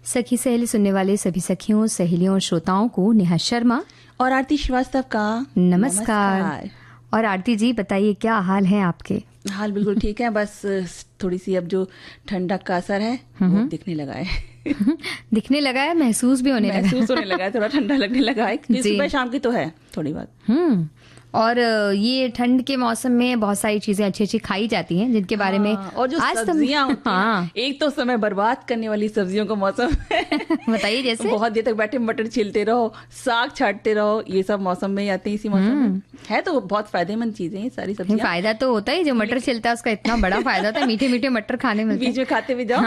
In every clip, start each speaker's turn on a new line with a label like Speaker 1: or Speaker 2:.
Speaker 1: सखी सहेली सुनने वाले सभी सखियों, सहेलियों और श्रोताओं को नेहा शर्मा
Speaker 2: और आरती श्रीवास्तव का
Speaker 1: नमस्कार। और आरती जी बताइए, क्या हाल है आपके?
Speaker 2: हाल बिल्कुल ठीक है, बस थोड़ी सी अब जो ठंडक का असर है वो दिखने लगा है।
Speaker 1: दिखने लगा है, महसूस भी होने
Speaker 2: लगा है, थोड़ा ठंडा लगने लगा है। सुबह शाम की तो है थोड़ी बात।
Speaker 1: और ये ठंड के मौसम में बहुत सारी चीजें अच्छी अच्छी खाई जाती हैं, जिनके बारे में
Speaker 2: और जो सब्जियां होती हैं, एक तो समय बर्बाद करने वाली सब्जियों का मौसम है।
Speaker 1: बताइए जैसे
Speaker 2: बहुत देर तक बैठे मटर छीलते रहो, साग छांटते रहो, ये सब मौसम में ही आते हैं। इसी मौसम में है तो बहुत फायदेमंद चीजें हैं सारी सब्जियां।
Speaker 1: फायदा तो होता है, जो मटर छिलता है उसका इतना बड़ा फायदा होता है, मीठे मीठे मटर खाने में
Speaker 2: बीच में खाते भी जाओ।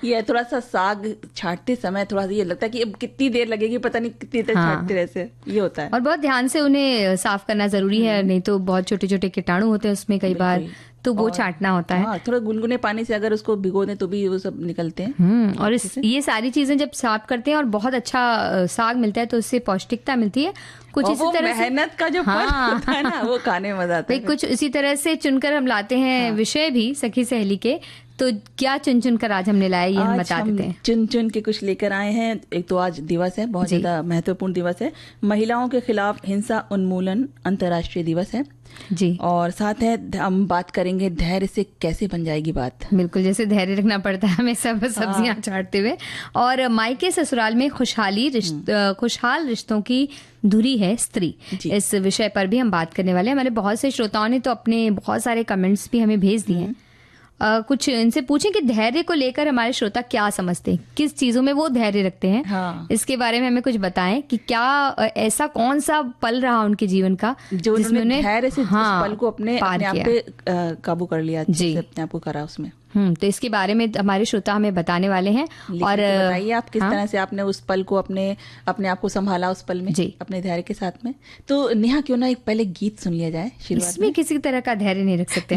Speaker 2: ये थोड़ा सा साग छांटते समय थोड़ा सा ये लगता है कि अब कितनी देर लगेगी, पता नहीं कितनी देर छांटते रहते, ये होता है।
Speaker 1: और बहुत ध्यान से उन्हें साफ करना जरूरी है, नहीं तो बहुत छोटे छोटे कीटाणु होते हैं उसमें कई बार, तो वो छांटना होता है।
Speaker 2: थोड़ा गुनगुने पानी से अगर उसको भिगो दें तो भी वो सब निकलते हैं।
Speaker 1: और ये सारी चीजें जब साफ करते हैं और बहुत अच्छा साग मिलता है तो उससे पौष्टिकता मिलती है। कुछ इसी तरह से
Speaker 2: मेहनत का जो फल होता है ना, वो खाने में मजा आता है।
Speaker 1: कुछ इसी तरह से चुनकर हम लाते हैं विषय भी सखी सहेली के। तो क्या चुन चुन कर आज हमने लाया, ये हम बता देते हैं।
Speaker 2: चुन चुन के कुछ लेकर आए हैं। एक तो आज दिवस है, बहुत ज्यादा महत्वपूर्ण दिवस है, महिलाओं के खिलाफ हिंसा उन्मूलन अंतर्राष्ट्रीय दिवस है
Speaker 1: जी।
Speaker 2: और साथ है हम बात करेंगे धैर्य से कैसे बन जाएगी बात।
Speaker 1: बिल्कुल, जैसे धैर्य रखना पड़ता है हमें सब सब्जियां छांटते हुए। और मायके ससुराल में खुशहाल रिश्तों की धुरी है स्त्री, इस विषय पर भी हम बात करने वाले हैं। हमारे बहुत से श्रोताओं ने तो अपने बहुत सारे कमेंट्स भी हमें भेज दिए हैं। कुछ इनसे पूछें कि धैर्य को लेकर हमारे श्रोता क्या समझते हैं, किस चीजों में वो धैर्य रखते हैं। इसके बारे में हमें कुछ बताएं कि क्या ऐसा कौन सा पल रहा उनके जीवन का
Speaker 2: जिसमें उन्होंने धैर्य से उस पल को अपने आप पे काबू कर लिया, जी, अपने आप को करा उसमें।
Speaker 1: तो इसके बारे में हमारे श्रोता हमें बताने वाले हैं। और
Speaker 2: बताइए आप किस तरह से आपने उस पल को अपने आप को संभाला, उस पल में अपने धैर्य के साथ में। तो नेहा क्यों ना एक पहले गीत सुन लिया जाए शुरुआत में।
Speaker 1: इसमें किसी तरह का धैर्य नहीं रख सकते।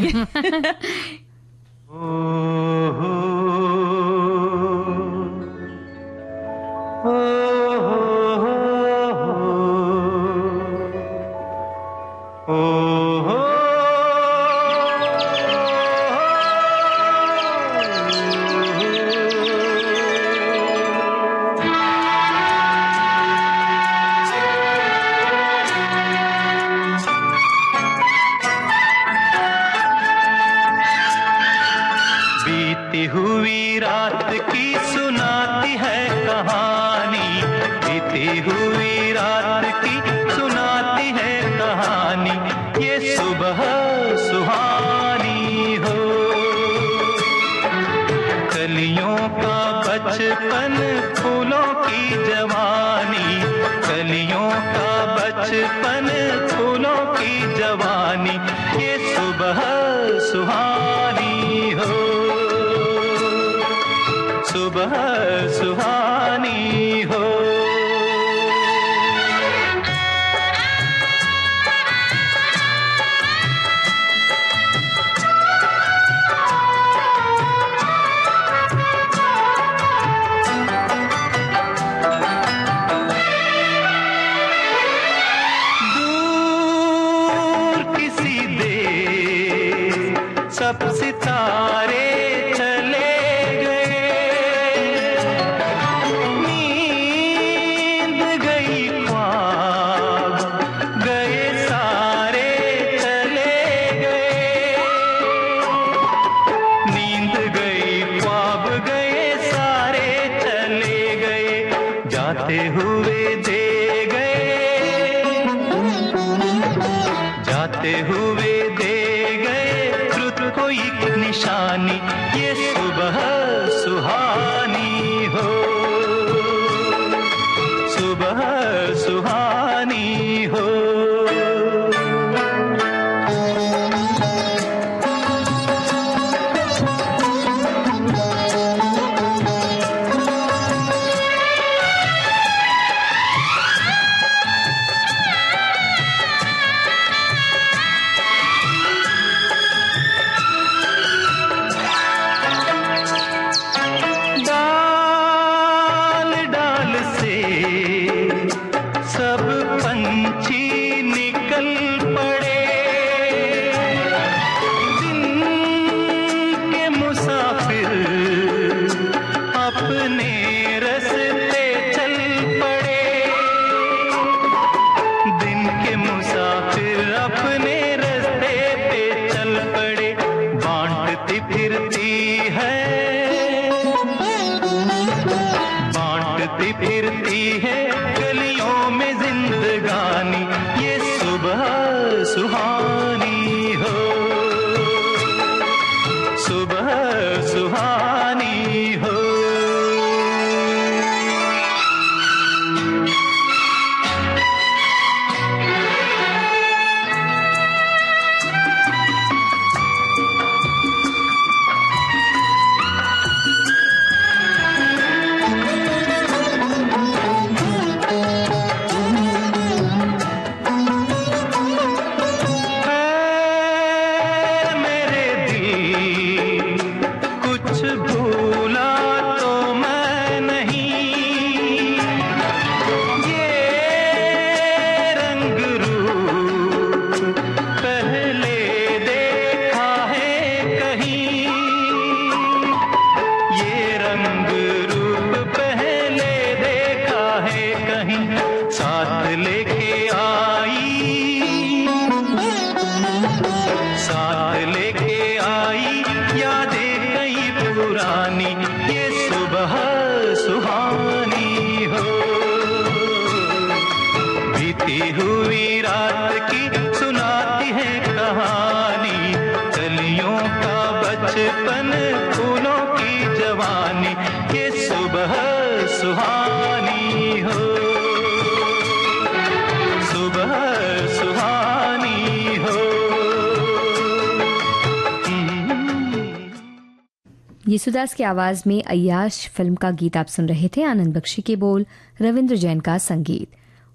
Speaker 3: हुई रात की सुनाती है कहानी, बीती हुई रात की सुनाती है कहानी, ये सुबह सुहानी हो। कलियों का बचपन, फूलों की जवानी, कलियों का बचपन, फूलों की जवानी, ये सुबह सुहानी हो, सुबह सुहानी हो। दूर किसी देश सब सितारे ये सुबह सुहानी हो, सुबह सुहानी हो। भूला तो मैं नहीं, ये रंग रूप पहले देखा है कहीं, ये रंग रूप पहले देखा है कहीं। साथ लेके आई, साथ लेके आई यादें कई पुरानी, ये सुबह सुहानी हो। बीती हुई रात की सुनाती है कहानी, कलियों का बचपन, फूलों की जवानी, ये सुबह सुहानी हो, सुबह सुहानी हो।
Speaker 1: यीशुदास की आवाज में अय्याश फिल्म का गीत आप सुन रहे थे। आनंद बख्शी के बोल, रविंद्र जैन का संगीत।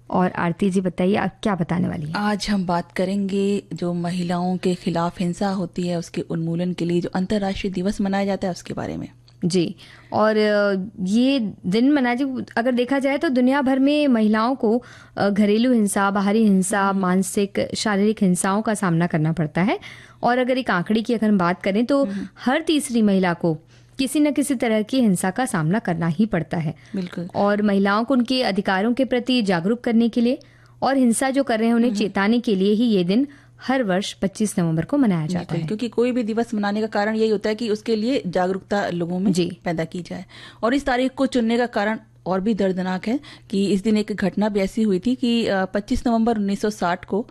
Speaker 1: और आरती जी बताइए, आप क्या बताने वाली हैं?
Speaker 2: आज हम बात करेंगे जो महिलाओं के खिलाफ हिंसा होती है उसके उन्मूलन के लिए जो अंतर्राष्ट्रीय दिवस मनाया जाता है उसके बारे में।
Speaker 1: जी, और ये दिन अगर देखा जाए तो दुनिया भर में महिलाओं को घरेलू हिंसा, बाहरी हिंसा, मानसिक, शारीरिक हिंसाओं का सामना करना पड़ता है। और अगर एक आंकड़े की अगर हम बात करें तो हर तीसरी महिला को किसी न किसी तरह की हिंसा का सामना करना ही पड़ता है।
Speaker 2: बिल्कुल।
Speaker 1: और महिलाओं को उनके अधिकारों के प्रति जागरूक करने के लिए और हिंसा जो कर रहे हैं उन्हें चेताने के लिए ही ये दिन हर वर्ष 25 नवंबर को मनाया जाता है।
Speaker 2: क्योंकि कोई भी दिवस मनाने का कारण यही होता है कि उसके लिए जागरूकता लोगों में पैदा की जाए। और इस तारीख को चुनने का कारण और भी दर्दनाक है कि इस दिन एक घटना भी ऐसी हुई थी कि 25 नवंबर 1960 को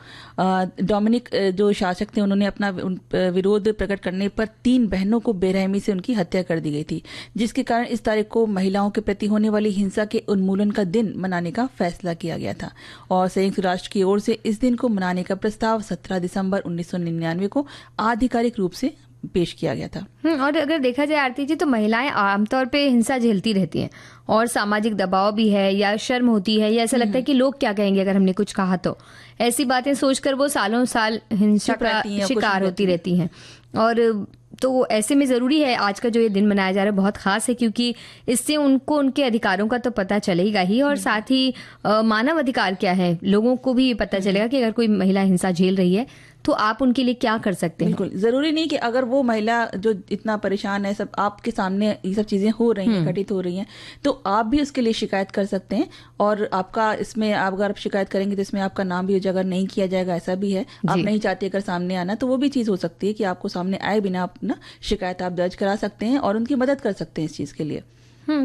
Speaker 2: डोमिनिक जो शासक थे उन्होंने अपना विरोध प्रकट करने पर 3 बहनों को बेरहमी से उनकी हत्या कर दी गई थी, जिसके कारण इस तारीख को महिलाओं के प्रति होने वाली हिंसा के उन्मूलन का दिन मनाने का फैसला किया गया था। और संयुक्त राष्ट्र की ओर से इस दिन को मनाने का प्रस्ताव 17 दिसंबर 1999 को आधिकारिक रूप से पेश किया गया था।
Speaker 1: और अगर देखा जाए आरती जी तो महिलाएं आमतौर पे हिंसा झेलती रहती हैं और सामाजिक दबाव भी है या शर्म होती है या ऐसा लगता है कि लोग क्या कहेंगे अगर हमने कुछ कहा तो, ऐसी बातें सोचकर वो सालों साल हिंसा का शिकार होती रहती हैं। और तो ऐसे में जरूरी है आज का जो ये दिन मनाया जा रहा है बहुत खास है, क्योंकि इससे उनको उनके अधिकारों का तो पता चलेगा ही और साथ ही मानव अधिकार क्या है लोगों को भी पता चलेगा कि अगर कोई महिला हिंसा झेल रही है तो आप उनके लिए क्या कर सकते हैं।
Speaker 2: बिल्कुल जरूरी नहीं कि अगर वो महिला जो इतना परेशान है, सब आपके सामने ये सब चीजें हो रही हैं, घटित हो रही हैं, तो आप भी उसके लिए शिकायत कर सकते हैं। और आपका इसमें आप अगर शिकायत करेंगे तो इसमें आपका नाम भी उजागर अगर नहीं किया जाएगा, ऐसा भी है। आप नहीं चाहते अगर सामने आना तो वो भी चीज हो सकती है कि आपको सामने आए बिना अपना शिकायत आप दर्ज करा सकते हैं और उनकी मदद कर सकते हैं इस चीज के लिए।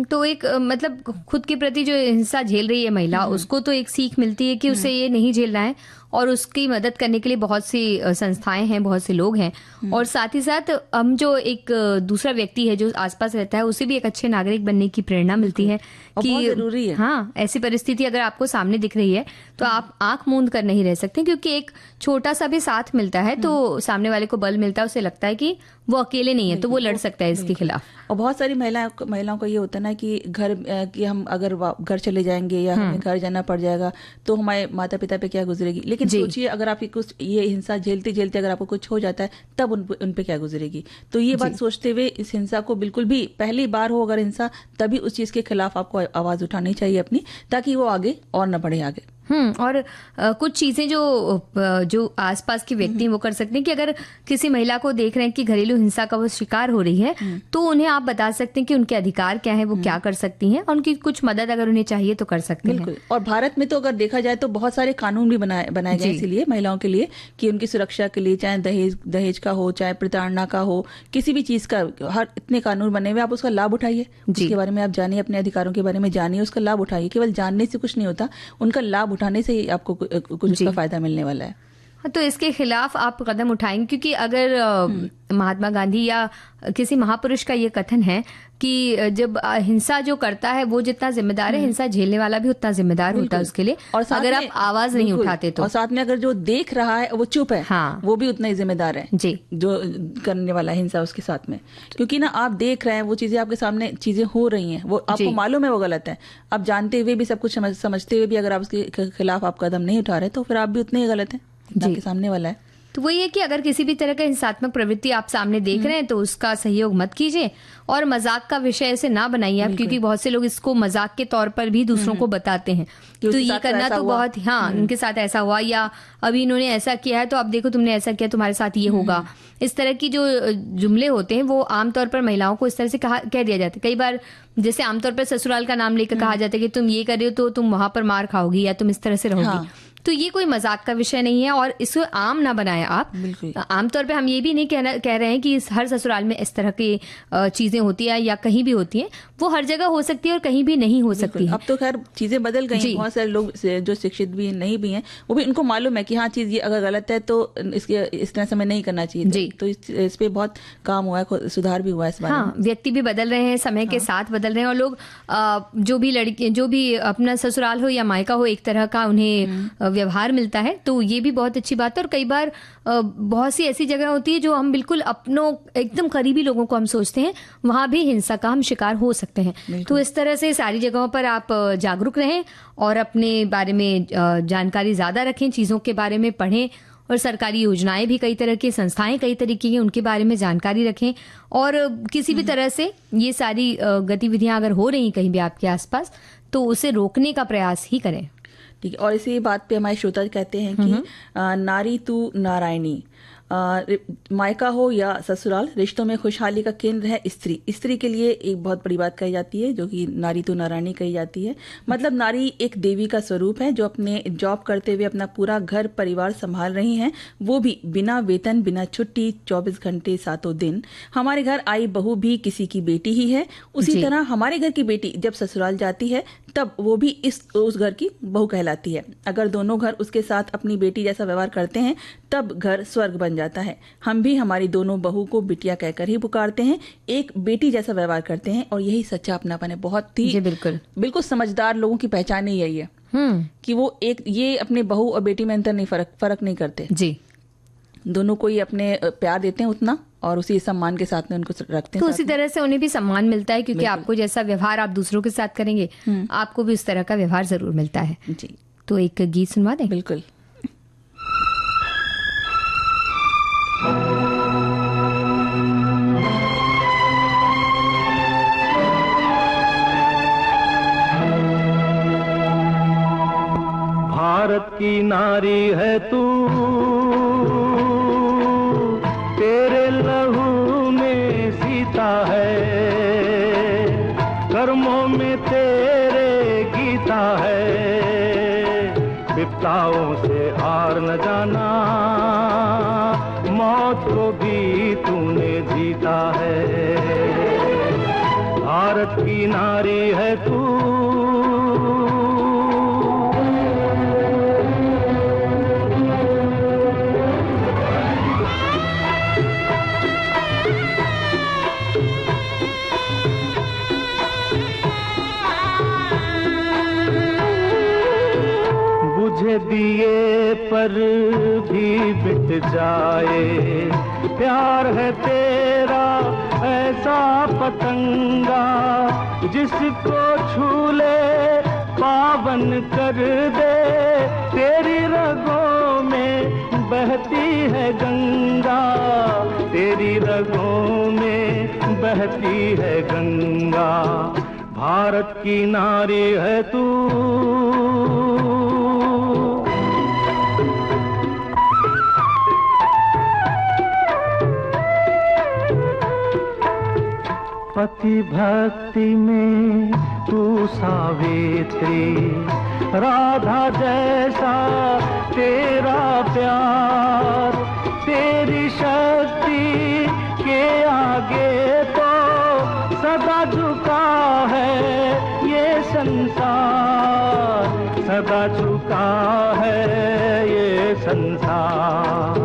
Speaker 1: तो एक मतलब खुद के प्रति जो हिंसा झेल रही है महिला, उसको तो एक सीख मिलती है कि उसे ये नहीं झेलना है और उसकी मदद करने के लिए बहुत सी संस्थाएं हैं, बहुत से लोग हैं। और साथ ही साथ हम जो एक दूसरा व्यक्ति है जो आसपास रहता है उसे भी एक अच्छे नागरिक बनने की प्रेरणा मिलती है कि
Speaker 2: जरूरी है।
Speaker 1: हाँ, ऐसी परिस्थिति अगर आपको सामने दिख रही है तो आप आंख मूंद कर नहीं रह सकते, क्योंकि एक छोटा सा भी साथ मिलता है तो सामने वाले को बल मिलता है, उसे लगता है कि वो अकेले नहीं है तो वो लड़ सकता है इसके खिलाफ।
Speaker 2: और बहुत सारी महिलाओं को ये होता है ना कि कि हम अगर घर चले जाएंगे या हमें घर जाना पड़ जाएगा तो हमारे माता पिता पे क्या गुजरेगी। लेकिन सोचिए अगर आपकी कुछ ये हिंसा झेलते झेलते अगर आपको कुछ हो जाता है तब उन पे क्या गुजरेगी। तो ये बात सोचते हुए इस हिंसा को बिल्कुल भी, पहली बार हो अगर हिंसा, तभी उस चीज के खिलाफ आपको आवाज उठानी चाहिए अपनी, ताकि वो आगे और न बढ़े आगे।
Speaker 1: और कुछ चीजें जो आसपास के व्यक्ति वो कर सकते हैं कि अगर किसी महिला को देख रहे हैं कि घरेलू हिंसा का वो शिकार हो रही है तो उन्हें आप बता सकते हैं कि उनके अधिकार क्या है, वो क्या कर सकती हैं और उनकी कुछ मदद अगर उन्हें चाहिए तो कर सकते हैं।
Speaker 2: बिल्कुल। और भारत में तो अगर देखा जाए तो बहुत सारे कानून भी बनाए गए इसीलिए महिलाओं के लिए कि उनकी सुरक्षा के लिए, चाहे दहेज का हो, चाहे प्रताड़ना का हो, किसी भी चीज का, हर इतने कानून बने हुए, आप उसका लाभ उठाइए, उसके बारे में आप जानिए, अपने अधिकारों के बारे में जानिए, उसका लाभ उठाइए। केवल जानने से कुछ नहीं होता, उनका लाभ उठाने से ही आपको कुछ उसका फायदा मिलने वाला है।
Speaker 1: तो इसके खिलाफ आप कदम उठाएंगे, क्योंकि अगर महात्मा गांधी या किसी महापुरुष का ये कथन है कि जब हिंसा जो करता है वो जितना जिम्मेदार है, हिंसा झेलने वाला भी उतना जिम्मेदार होता है उसके लिए। और अगर आप आवाज नहीं उठाते तो,
Speaker 2: और साथ में अगर जो देख रहा है वो चुप है, वो भी उतना ही जिम्मेदार है
Speaker 1: जी, जो
Speaker 2: करने वाला हिंसा उसके साथ में। क्योंकि ना आप देख रहे हैं, वो चीजें आपके सामने चीजें हो रही हैं, वो आपको मालूम है वो गलत है, आप जानते हुए भी, सब कुछ समझते हुए भी अगर आप उसके खिलाफ आप कदम नहीं उठा रहे तो फिर आप भी उतने ही गलत है आपके सामने वाला है।
Speaker 1: तो वही है कि अगर किसी भी तरह का हिंसात्मक प्रवृत्ति आप सामने देख रहे हैं तो उसका सहयोग मत कीजिए, और मजाक का विषय ऐसे ना बनाइए आप, क्योंकि बहुत से लोग इसको मजाक के तौर पर भी दूसरों को बताते हैं। तो ये करना तो बहुत, हाँ, उनके साथ ऐसा हुआ, या अभी इन्होंने ऐसा किया है तो अब देखो तुमने ऐसा किया, तुम्हारे साथ ये होगा। इस तरह की जो जुमले होते हैं वो आमतौर पर महिलाओं को इस तरह से कह दिया जाता है। कई बार जैसे आमतौर पर ससुराल का नाम लेकर कहा जाता है कि तुम ये कर रहे हो तो तुम वहां पर मार खाओगी या तुम इस तरह से रहोगी। हाँ। तो ये कोई मजाक का विषय नहीं है और इसको आम ना बनाएं आप। आमतौर पे हम ये भी नहीं कह रहे हैं कि हर ससुराल में इस तरह की चीजें होती है या कहीं भी होती है, वो हर जगह हो सकती है और कहीं भी नहीं हो सकती है।
Speaker 2: अब तो खैर चीजें बदल गई हैं, बहुत सारे लोग जो शिक्षित भी नहीं भी हैं वो भी उनको मालूम है कि हाँ चीज ये अगर गलत है तो इसके इस तरह से हमें नहीं करना चाहिए जी। तो इस पे बहुत काम हुआ है, सुधार भी हुआ है इस बारे में।
Speaker 1: व्यक्ति भी बदल रहे हैं, समय के साथ बदल रहे हैं, और लोग जो भी अपना ससुराल हो या मायका हो एक तरह का उन्हें व्यवहार मिलता है, तो ये भी बहुत अच्छी बात है। और कई बार बहुत सी ऐसी जगह होती है जो हम बिल्कुल अपनों एकदम करीबी लोगों को हम सोचते हैं, वहां भी हिंसा का हम शिकार हो सकते हैं। तो इस तरह से सारी जगहों पर आप जागरूक रहें और अपने बारे में जानकारी ज्यादा रखें, चीजों के बारे में पढ़ें, और सरकारी योजनाएं भी कई तरह की, संस्थाएं कई तरीके की, उनके बारे में जानकारी रखें। और किसी भी तरह से ये सारी गतिविधियां अगर हो रही कहीं भी आपके आसपास तो उसे रोकने का प्रयास ही करें।
Speaker 2: ठीक है। और इसी बात पे हमारे श्रोता कहते हैं कि नारी तू नारायणी, मायका हो या ससुराल, रिश्तों में खुशहाली का केंद्र है स्त्री। स्त्री के लिए एक बहुत बड़ी बात कही जाती है जो कि नारी तो नारायणी कही जाती है। मतलब नारी एक देवी का स्वरूप है जो अपने जॉब करते हुए अपना पूरा घर परिवार संभाल रही हैं, वो भी बिना वेतन, बिना छुट्टी, 24 घंटे 7 दिन। हमारे घर आई बहू भी किसी की बेटी ही है, उसी तरह हमारे घर की बेटी जब ससुराल जाती है तब वो भी उस घर की बहू कहलाती है। अगर दोनों घर उसके साथ अपनी बेटी जैसा व्यवहार करते हैं तब घर स्वर्ग बन जाता है। हम भी हमारी दोनों बहू को बिटिया कहकर ही पुकारते हैं, एक बेटी जैसा व्यवहार करते हैं, और यही सच्चा अपनापन है। बहुत ही बिल्कुल समझदार लोगों की पहचान ही यही है कि वो ये अपने बहू और बेटी में अंतर नहीं, फर्क नहीं करते जी। दोनों को ही अपने प्यार देते हैं उतना, और उसी सम्मान के साथ में उनको रखते हैं।
Speaker 1: तो उसी तरह से उन्हें भी सम्मान मिलता है, क्योंकि आपको जैसा व्यवहार आप दूसरों के साथ करेंगे आपको भी उस तरह का व्यवहार जरूर मिलता है जी। तो एक गीत सुनवा दें।
Speaker 2: बिल्कुल।
Speaker 3: भारत की नारी है तू, तेरे लहू में सीता है, कर्मों में तेरे गीता है, विपदाओं से हार न जाना, मौत को भी तूने जीता है। भारत की नारी है तू, दिए पर भी मिट जाए, प्यार है तेरा ऐसा पतंगा, जिसको छू ले पावन कर दे, तेरी रगों में बहती है गंगा, तेरी रगों में बहती है गंगा। भारत की नारी है तू, पति भक्ति में तू सावित्री, राधा जैसा तेरा प्यार, तेरी शक्ति के आगे तो सदा झुका है ये संसार, सदा झुका है ये संसार।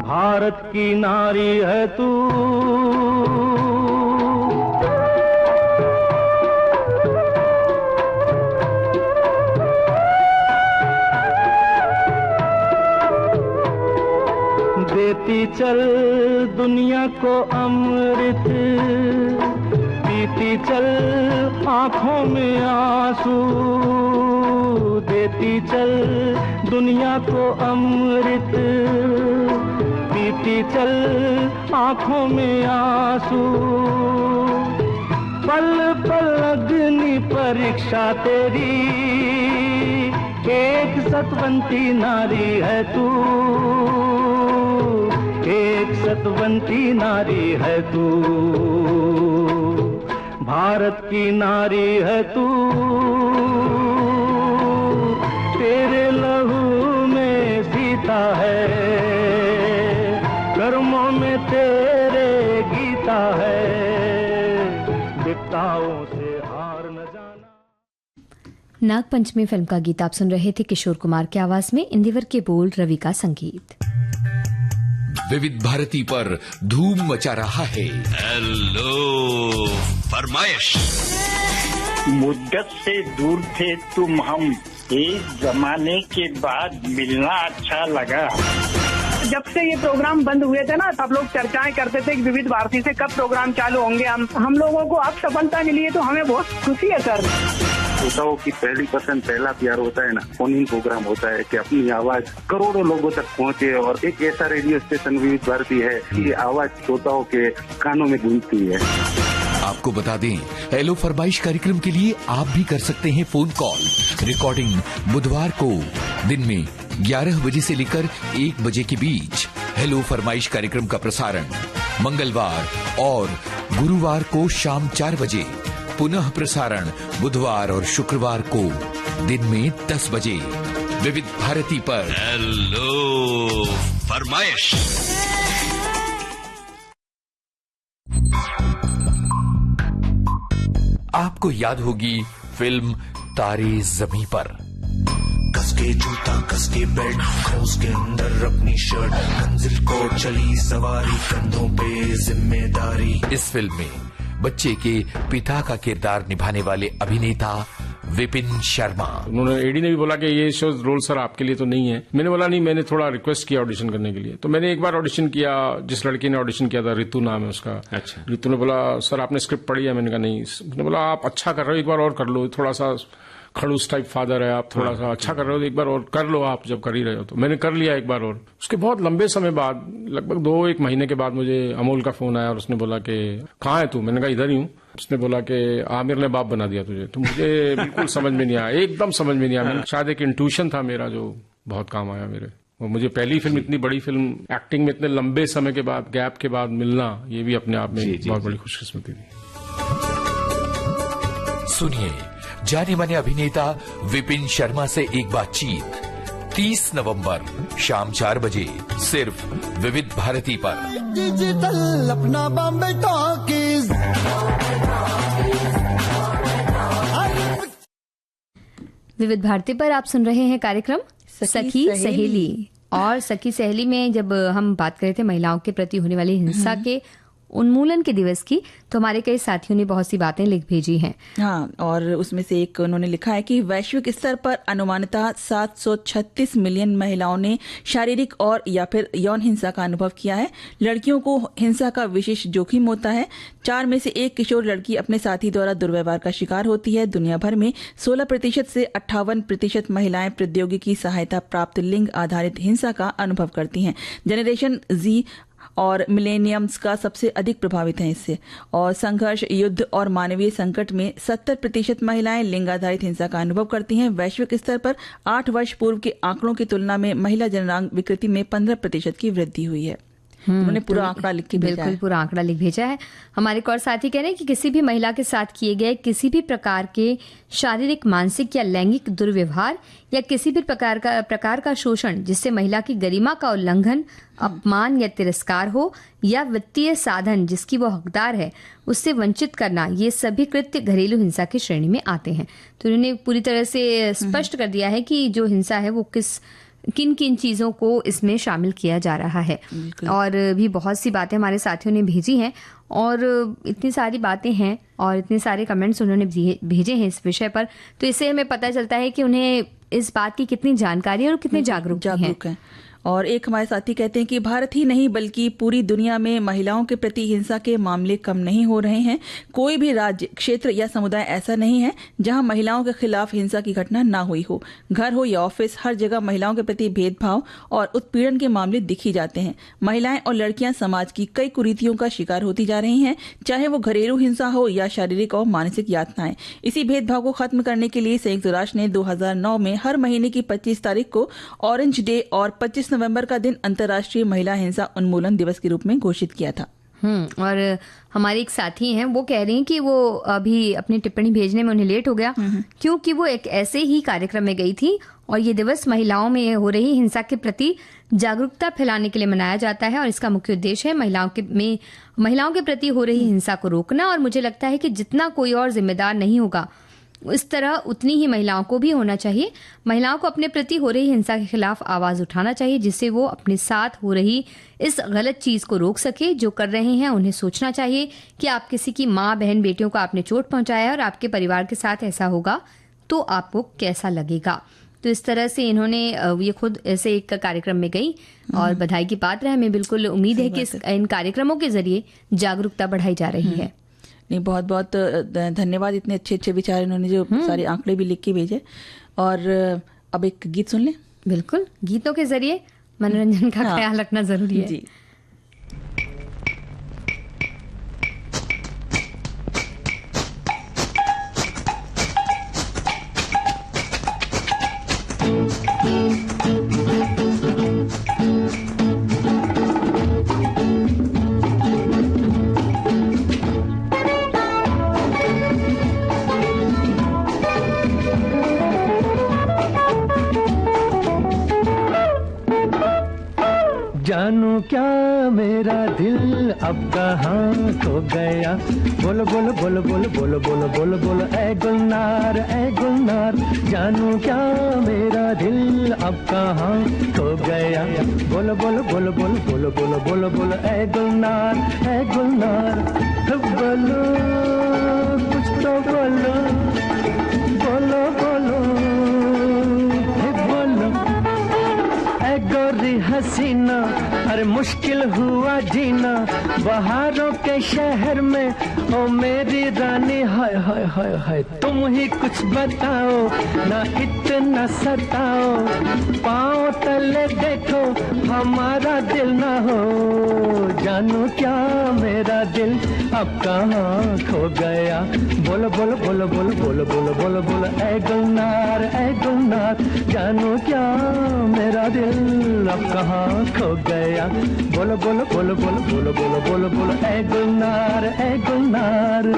Speaker 3: भारत की नारी है तू, देती चल दुनिया को अमृत, पीती चल आंखों में आंसू, देती चल दुनिया को अमृत, पीती चल आंखों में आंसू, पल पल अग्नि परीक्षा तेरी, एक सतवंती नारी है तू, एक सतवंती नारी है तू, भारत की नारी है तू, तेरे लहू में सीता है, कर्मों में तेरे गीता है, विपदाओं से हार न जाना।
Speaker 1: नाग पंचमी फिल्म का गीत आप सुन रहे थे किशोर कुमार की आवाज में, इंदिवर के बोल, रवि का संगीत।
Speaker 4: विविध भारती पर धूम मचा रहा है हेलो फरमाइश।
Speaker 5: मुद्दत से दूर थे तुम हम, एक जमाने के बाद मिलना अच्छा लगा।
Speaker 6: जब से ये प्रोग्राम बंद हुए थे ना, सब लोग चर्चाएं करते थे कि विविध भारती से कब प्रोग्राम चालू होंगे। हम लोगों को अब सफलता मिली है तो हमें बहुत खुशी है सर।
Speaker 5: श्रोताओं की पहली पसंद, पहला प्यार होता है ना, फोन इन प्रोग्राम होता है कि अपनी आवाज करोड़ों लोगों तक पहुंचे, और एक ऐसा रेडियो स्टेशन विविध भारती है कि आवाज श्रोताओं के कानों में गूंजती है।
Speaker 4: आपको बता दें, हेलो फरमाइश कार्यक्रम के लिए आप भी कर सकते हैं फोन कॉल। रिकॉर्डिंग बुधवार को दिन में 11 बजे से लेकर 1 बजे के बीच, हेलो फरमाइश कार्यक्रम का प्रसारण मंगलवार और गुरुवार को शाम 4 बजे, पुनः प्रसारण बुधवार और शुक्रवार को दिन में 10 बजे, विविध भारती पर हेलो फरमाइश। आपको याद होगी फिल्म तारे ज़मीं पर।
Speaker 7: कसके जूता कसके बेल्ट, उसके अंदर अपनी शर्ट, मंजिल को चली सवारी, कंधों पे जिम्मेदारी।
Speaker 4: इस फिल्म में बच्चे के पिता का किरदार निभाने वाले अभिनेता विपिन शर्मा।
Speaker 8: उन्होंने एडी ने भी बोला कि ये शो रोल सर आपके लिए तो नहीं है। मैंने बोला नहीं, मैंने थोड़ा रिक्वेस्ट किया ऑडिशन करने के लिए। तो मैंने एक बार ऑडिशन किया, जिस लड़की ने ऑडिशन किया था, रितु नाम है उसका। अच्छा। रितु ने बोला सर आपने स्क्रिप्ट पढ़ी है? मैंने कहा नहीं। उसने बोला आप अच्छा कर रहे हो, एक बार और कर लो, थोड़ा सा खड़ूस टाइप फादर है आप, थोड़ा सा अच्छा कर रहे हो, एक बार और कर लो आप, जब कर ही रहे हो। तो मैंने कर लिया एक बार और। उसके बहुत लंबे समय बाद, लगभग 2-1 महीने के बाद मुझे अमोल का फोन आया और उसने बोला कि कहाँ है तू? मैंने कहा इधर ही हूँ। उसने बोला कि आमिर ने बाप बना दिया तुझे। तो मुझे बिल्कुल समझ में नहीं आया, एकदम समझ में नहीं आया। शायद एक इंट्यूशन था मेरा जो बहुत काम आया मेरे। और मुझे पहली फिल्म, इतनी बड़ी फिल्म, एक्टिंग में इतने लंबे समय के बाद, गैप के बाद मिलना, ये भी अपने आप में बहुत बड़ी खुशकिस्मती थी।
Speaker 4: सुनिए जाने माने अभिनेता विपिन शर्मा से एक बातचीत 30 नवंबर शाम 4 बजे, सिर्फ विविध भारती पर।
Speaker 7: डिजिटल अपना बॉम्बे टॉकीज।
Speaker 1: विविध भारती पर आप सुन रहे हैं कार्यक्रम सखी सहेली। और सखी सहेली में जब हम बात कर रहे थे महिलाओं के प्रति होने वाली हिंसा के उन्मूलन के दिवस की, तो हमारे कई साथियों ने बहुत सी बातें लिख भेजी हैं।
Speaker 2: हाँ, और उसमें से एक उन्होंने लिखा है कि वैश्विक स्तर पर अनुमानतः 736 मिलियन महिलाओं ने शारीरिक और या फिर यौन हिंसा का अनुभव किया है। लड़कियों को हिंसा का विशेष जोखिम होता है। 4 में से 1 किशोर लड़की अपने साथी द्वारा दुर्व्यवहार का शिकार होती है। दुनिया भर में 16% से 58% महिलाएं प्रौद्योगिकी सहायता प्राप्त लिंग आधारित हिंसा का अनुभव करती हैं। जनरेशन जी और मिलेनियम्स का सबसे अधिक प्रभावित हैं इससे। और संघर्ष, युद्ध और मानवीय संकट में 70% महिलाएं लिंग आधारित हिंसा का अनुभव करती हैं। वैश्विक स्तर पर 8 वर्ष पूर्व के आंकड़ों की तुलना में महिला जननांग विकृति में 15% की वृद्धि हुई है। उन्होंने पूरा आंकड़ा लिख के भेजा है।
Speaker 1: बिल्कुल पूरा आंकड़ा लिख भेजा है। हमारे एक और साथी कह रहे हैं कि किसी भी महिला के साथ किए गए किसी भी प्रकार के शारीरिक, मानसिक या लैंगिक दुर्व्यवहार या किसी भी प्रकार का शोषण जिससे महिला की गरिमा का उल्लंघन, अपमान या तिरस्कार हो, या वित्तीय साधन जिसकी वो हकदार है उससे वंचित करना, ये सभी कृत्य घरेलू हिंसा की श्रेणी में आते हैं। तो उन्होंने पूरी तरह से स्पष्ट कर दिया है कि जो हिंसा है वो किन किन चीजों को इसमें शामिल किया जा रहा है। और भी बहुत सी बातें हमारे साथियों ने भेजी हैं, और इतनी सारी बातें हैं और इतने सारे कमेंट्स उन्होंने भेजे हैं इस विषय पर, तो इससे हमें पता चलता है कि उन्हें इस बात की कितनी जानकारी है और कितने जागरूक हैं।
Speaker 2: और एक हमारे साथी कहते हैं कि भारत ही नहीं बल्कि पूरी दुनिया में महिलाओं के प्रति हिंसा के मामले कम नहीं हो रहे हैं। कोई भी राज्य, क्षेत्र या समुदाय ऐसा नहीं है जहां महिलाओं के खिलाफ हिंसा की घटना ना हुई हो। घर हो या ऑफिस, हर जगह महिलाओं के प्रति भेदभाव और उत्पीड़न के मामले दिख ही जाते हैं। महिलाएं और लड़कियां समाज की कई कुरीतियों का शिकार होती जा रही हैं, चाहे वो घरेलू हिंसा हो या शारीरिक और मानसिक यातनाएं। इसी भेदभाव को खत्म करने के लिए संयुक्त राष्ट्र ने 2009 में हर महीने की 25 तारीख को ऑरेंज डे और 25 नवंबर का दिन अंतर्राष्ट्रीय महिला हिंसा उन्मूलन दिवस के रूप में घोषित किया था।
Speaker 1: और हमारे एक साथी हैं, वो कह रही हैं कि वो अभी अपनी टिप्पणी भेजने में उन्हें लेट हो गया क्योंकि वो एक ऐसे ही कार्यक्रम में गई थी और ये दिवस महिलाओं में हो रही हिंसा के प्रति जागरूकता फैलाने के लिए मनाया जाता है और इसका मुख्य उद्देश्य है महिलाओं के प्रति हो रही हिंसा को रोकना। और मुझे लगता है कि जितना कोई और जिम्मेदार नहीं होगा इस तरह उतनी ही महिलाओं को भी होना चाहिए। महिलाओं को अपने प्रति हो रही हिंसा के खिलाफ आवाज उठाना चाहिए जिससे वो अपने साथ हो रही इस गलत चीज को रोक सके। जो कर रहे हैं उन्हें सोचना चाहिए कि आप किसी की माँ, बहन, बेटियों को आपने चोट पहुंचाया और आपके परिवार के साथ ऐसा होगा तो आपको कैसा लगेगा। तो इस तरह से इन्होंने ये खुद ऐसे एक कार्यक्रम में गई और बधाई की पात्र है। हमें बिल्कुल उम्मीद है कि इन कार्यक्रमों के जरिए जागरूकता बढ़ाई जा रही है।
Speaker 2: नहीं, बहुत बहुत धन्यवाद। इतने अच्छे अच्छे विचार इन्होंने जो सारे आंकड़े भी लिख के भेजे। और अब एक गीत सुन लें।
Speaker 1: बिल्कुल, गीतों के जरिए मनोरंजन का ख्याल रखना जरूरी है जी।
Speaker 3: जानू क्या मेरा दिल अब कहाँ खो गया। बोलो बोलो बोलो बोलो बोलो बोलो बोलो बोलो ऐ गुलनार ऐ गुलनार। जानू क्या मेरा दिल अब कहाँ खो गया। बोलो बोलो बोलो बोलो बोलो बोलो बोलो बोलो ऐ गुलनार ऐ गुलनार। बोलो कुछ तो बोलो बोलो बोलो बोलो ऐ गोरी हसीना। अरे मुश्किल हुआ जीना बहारों के शहर में ओ मेरी रानी। हाय हाय हाय हाय तुम ही कुछ बताओ ना इतना सताओ। पाँव तले देखो हमारा दिल ना हो। जानू क्या मेरा दिल अब कहाँ खो गया। बोलो बोलो बोलो बोलो बोलो बोलो बोलो बोलो ऐ गुलनार ऐ गुलनार। जानू क्या मेरा दिल अब कहाँ खो गया। बोलो बोलो बोलो बोलो बोलो बोलो बोलो बोलो ऐ गुलनार ऐ गुलनार।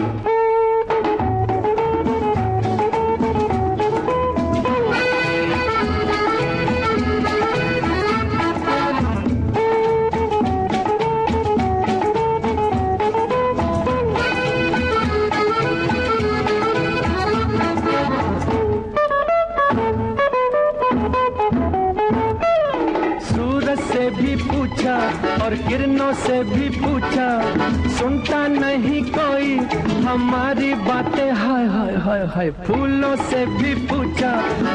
Speaker 3: और किरणों से भी पूछा सुनता नहीं कोई हमारी बातें। हाय हाय हाय हाय फूलों से भी पूछा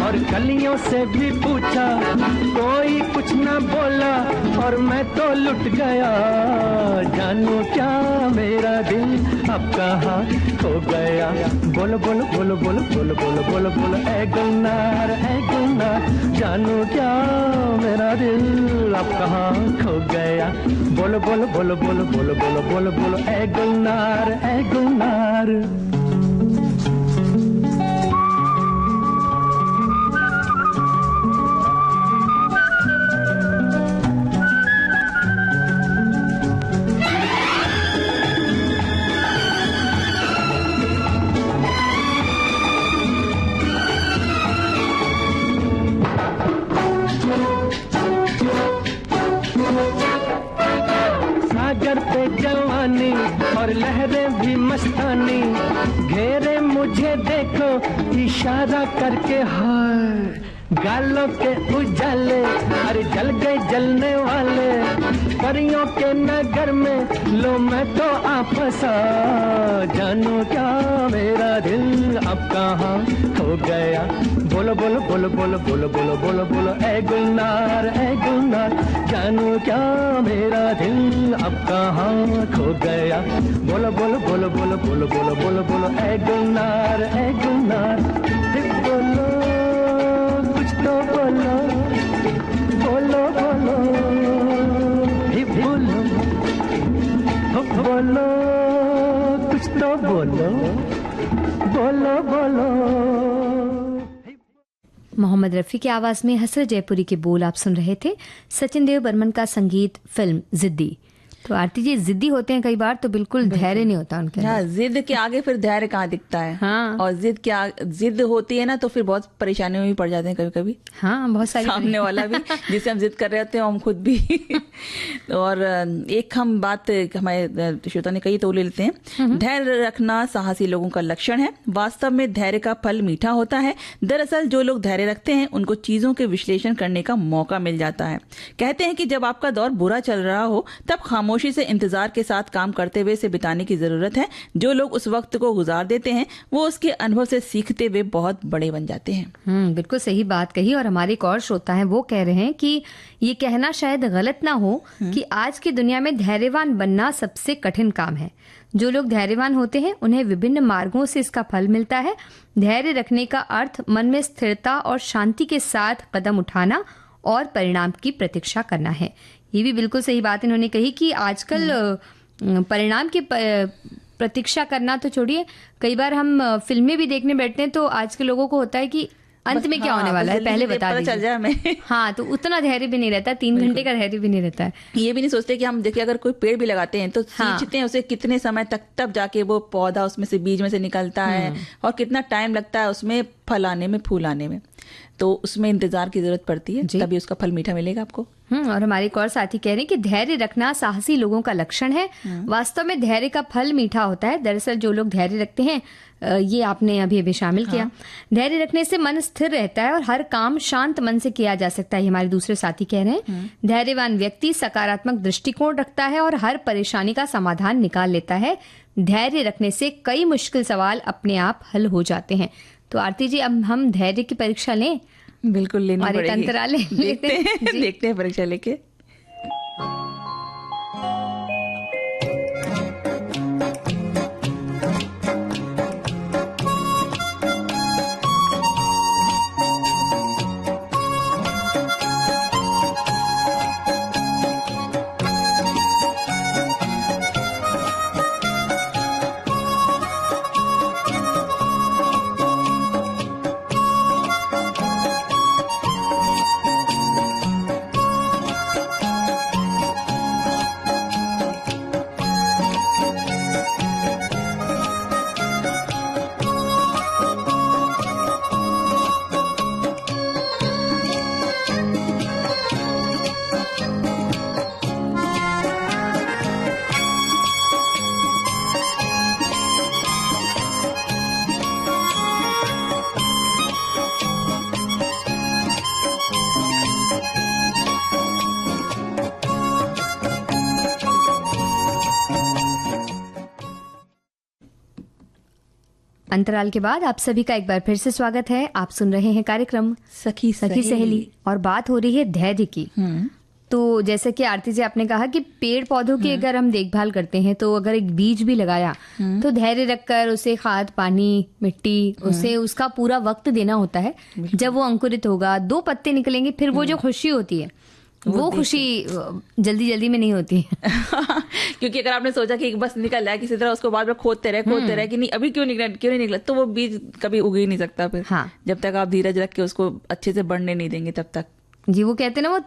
Speaker 3: और कलियों से भी पूछा कोई कुछ ना बोला और मैं तो लुट गया। जानू क्या मेरा दिल अब कहाँ खो गया। बोलो बोलो बोलो बोलो बोलो बोलो बोलो बोलो ऐ गुलनार ऐ गुलनार। जानू क्या मेरा दिल अब कहाँ खो गया। बोलो बोलो बोलो बोलो बोलो बोलो बोलो बोलो ऐ गुलनार ऐ गुलनार। जवानी और लहरें भी मस्तानी घेरे मुझे देखो इशारा करके। हाय गालों के उजाले अरे जल गए जलने वाले परियों के नगर में लो मैं तो आपसा। जानू क्या मेरा दिल अब कहाँ खो गया। बोलो बोलो बोलो बोलो बोलो बोलो बोलो बोलो ए गुलनार जानू क्या मेरा दिल अब कहाँ खो गया। बोलो बोलो बोलो बोलो बोलो बोलो बोलो बोलो ए गुलनार बोलो कुछ तो बोलो बोलो बोलो बोलो बोलो कुछ तो बोलो बोलो बोलो।
Speaker 1: मोहम्मद रफ़ी की आवाज में हसरत जयपुरी के बोल आप सुन रहे थे। सचिन देव बर्मन का संगीत, फिल्म जिद्दी। तो आरती जी जिद्दी होते हैं कई बार, तो बिल्कुल धैर्य नहीं होता उनके।
Speaker 2: हाँ, जिद के आगे फिर धैर्य कहाँ दिखता है।
Speaker 1: हाँ।
Speaker 2: और जिद होती है ना तो फिर बहुत परेशानियों में भी पड़ जाते हैं कभी कभी।
Speaker 1: हाँ, बहुत सारी
Speaker 2: सामने वाला भी जिससे हम जिद कर रहे होते हैं, हम खुद भी। और एक हम बात हमारे श्रोता ने कही तो ले लेते हैं। धैर्य रखना साहसी लोगों का लक्षण है। वास्तव में धैर्य का फल मीठा होता है। दरअसल जो लोग धैर्य रखते हैं उनको चीजों के विश्लेषण करने का मौका मिल जाता है। कहते हैं कि जब आपका दौर बुरा चल रहा हो तब खामोशी से इंतजार के साथ काम करते हुए से बिताने की जरूरत है। जो लोग उस वक्त को गुजार देते हैं वो उसके अनुभव से सीखते हुए बहुत बड़े बन जाते हैं।
Speaker 1: बिल्कुल सही बात कही। और हमारे एक और श्रोता हैं, वो कह रहे हैं कि ये कहना शायद गलत ना हो कि आज की दुनिया में धैर्यवान बनना सबसे कठिन काम है। जो लोग धैर्यवान होते हैं उन्हें विभिन्न मार्गों से इसका फल मिलता है। धैर्य रखने का अर्थ मन में स्थिरता और शांति के साथ कदम उठाना और परिणाम की प्रतीक्षा करना है। ये भी बिल्कुल सही बात इन्होंने कही कि आजकल परिणाम की प्रतीक्षा करना तो छोड़िए, कई बार हम फिल्में भी देखने बैठते हैं तो आज के लोगों को होता है कि अंत में क्या होने वाला है पहले बता दीजिए,
Speaker 2: चल जाए हमें।
Speaker 1: हाँ, तो उतना धैर्य भी नहीं रहता, 3 घंटे का धैर्य भी नहीं रहता है।
Speaker 2: ये भी नहीं सोचते कि हम देखिए अगर कोई पेड़ भी लगाते हैं तो सींचते हैं उसे कितने समय तक, तब जाके वो पौधा उसमें से बीज में से निकलता है और कितना टाइम लगता है उसमें फल आने में, फूल आने में। तो उसमें इंतजार की जरूरत पड़ती है, तभी उसका फल मीठा मिलेगा आपको।
Speaker 1: और हमारे एक और साथी कह रहे हैं कि धैर्य रखना साहसी लोगों का लक्षण है। वास्तव में धैर्य का फल मीठा होता है। दरअसल जो लोग धैर्य रखते हैं, ये आपने अभी शामिल किया। धैर्य रखने से मन स्थिर रहता है और हर काम शांत मन से किया जा सकता है। हमारे दूसरे साथी कह रहे हैं धैर्यवान व्यक्ति सकारात्मक दृष्टिकोण रखता है और हर परेशानी का समाधान निकाल लेता है। धैर्य रखने से कई मुश्किल सवाल अपने आप हल हो जाते हैं। तो आरती जी, अब हम धैर्य की परीक्षा लें?
Speaker 2: बिल्कुल लेनी पड़ेगी।
Speaker 1: और एक अंतराल
Speaker 2: देखते हैं परीक्षा लेके।
Speaker 1: अंतराल के बाद आप सभी का एक बार फिर से स्वागत है। आप सुन रहे हैं कार्यक्रम
Speaker 2: सखी
Speaker 1: सहेली और बात हो रही है धैर्य की। तो जैसे कि आरती जी आपने कहा कि पेड़ पौधों की अगर हम देखभाल करते हैं तो अगर एक बीज भी लगाया तो धैर्य रखकर उसे खाद, पानी, मिट्टी, उसे उसका पूरा वक्त देना होता है। जब वो अंकुरित होगा, 2 पत्ते निकलेंगे, फिर वो जो खुशी होती है वो खुशी जल्दी जल्दी में नहीं होती है।
Speaker 2: क्योंकि अगर आपने सोचा कि बस निकल रहा है किसी तरह, उसको बाद में खोदते रहे कि नहीं अभी क्यों नहीं निकला, तो वो बीज कभी उग ही नहीं सकता फिर।
Speaker 1: हाँ।
Speaker 2: जब तक आप धीरज रख के उसको अच्छे से बढ़ने नहीं देंगे तब तक।
Speaker 1: जी, वो कहते हैं ना, वो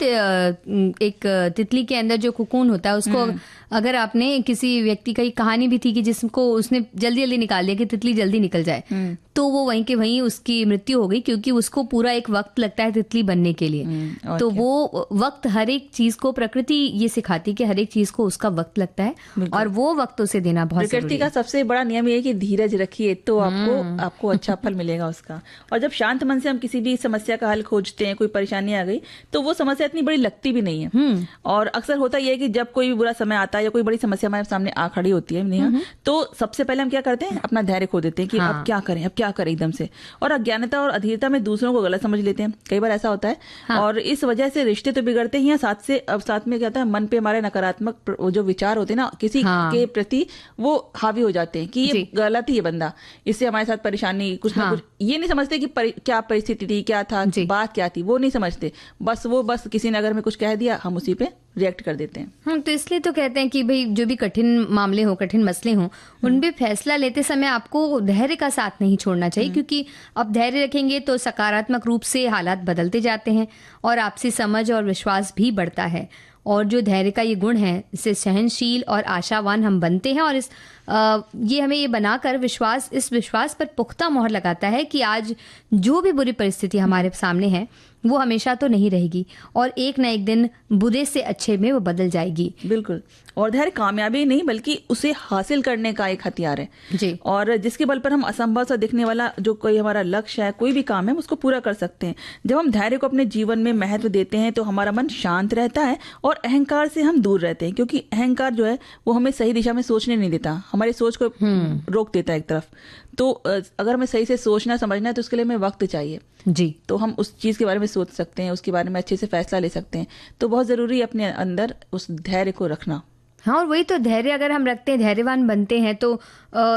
Speaker 1: एक तितली के अंदर जो कुकून होता है उसको अगर आपने, किसी व्यक्ति की कहानी भी थी कि जिसको उसने जल्दी जल्दी निकाल दिया कि तितली जल्दी निकल जाए, तो वो वहीं के वहीं उसकी मृत्यु हो गई, क्योंकि उसको पूरा एक वक्त लगता है तितली बनने के लिए। तो वो वक्त, हर एक चीज को प्रकृति ये सिखाती कि हर एक चीज को उसका वक्त लगता है और वो वक्त उसे देना बहुत जरूरी है।
Speaker 2: प्रकृति का सबसे बड़ा नियम ये है कि धीरज रखिए तो आपको अच्छा फल मिलेगा उसका। और जब शांत मन से हम किसी भी समस्या का हल खोजते हैं, कोई परेशानी आ गई, तो वो समस्या इतनी बड़ी लगती भी नहीं है। और अक्सर होता यह है कि जब कोई भी बुरा समय आता है या कोई बड़ी समस्या हमारे सामने आ खड़ी होती है नेहा, तो सबसे पहले हम क्या करते हैं, अपना धैर्य खो देते हैं कि अब क्या करें एकदम से, और अज्ञानता और अधीरता में दूसरों को गलत समझ लेते हैं। कई बार ऐसा होता है और इस वजह से रिश्ते तो बिगड़ते ही हैं, साथ में क्या होता है, मन पे हमारे नकारात्मक जो विचार होते हैं ना किसी के प्रति, वो हावी हो जाते हैं कि ये गलत ही है बंदा, इससे हमारे साथ परेशानी कुछ ना कुछ। ये नहीं समझते कि क्या परिस्थिति थी, क्या था, बात क्या थी, वो नहीं समझते। बस किसी ने अगर में कुछ कह दिया, हम उसी पे रिएक्ट कर देते हैं।
Speaker 1: तो इसलिए तो कहते हैं कि भाई जो भी कठिन मामले हो, कठिन मसले हो, उन पे फैसला लेते समय आपको धैर्य का साथ नहीं छोड़ना चाहिए, क्योंकि अब धैर्य रखेंगे तो सकारात्मक रूप से हालात बदलते जाते हैं और आपसी समझ और विश्वास भी बढ़ता है। और जो धैर्य का ये गुण है, इससे सहनशील और आशावान हम बनते हैं, और ये हमें ये बनाकर इस विश्वास पर पुख्ता मोहर लगाता है कि आज जो भी बुरी परिस्थिति हमारे सामने है वो हमेशा तो नहीं रहेगी और एक न एक दिन बुरे से अच्छे में वो बदल जाएगी।
Speaker 2: बिल्कुल। और धैर्य कामयाबी नहीं बल्कि उसे हासिल करने का एक हथियार है
Speaker 1: जी।
Speaker 2: और जिसके बल पर हम असंभव सा दिखने वाला जो कोई हमारा लक्ष्य है, कोई भी काम है, उसको पूरा कर सकते हैं। जब हम धैर्य को अपने जीवन में महत्व देते हैं तो हमारा मन शांत रहता है और अहंकार से हम दूर रहते हैं, क्योंकि अहंकार जो है वो हमें सही दिशा में सोचने नहीं देता, हमारी सोच को रोक देता है एक तरफ। तो अगर हमें सही से सोचना समझना है तो उसके लिए हमें वक्त चाहिए
Speaker 1: जी।
Speaker 2: तो हम उस चीज के बारे में सोच सकते हैं, उसके बारे में अच्छे से फैसला ले सकते हैं। तो बहुत जरूरी है अपने अंदर उस धैर्य को रखना।
Speaker 1: हाँ, और वही तो धैर्य अगर हम रखते हैं, धैर्यवान बनते हैं, तो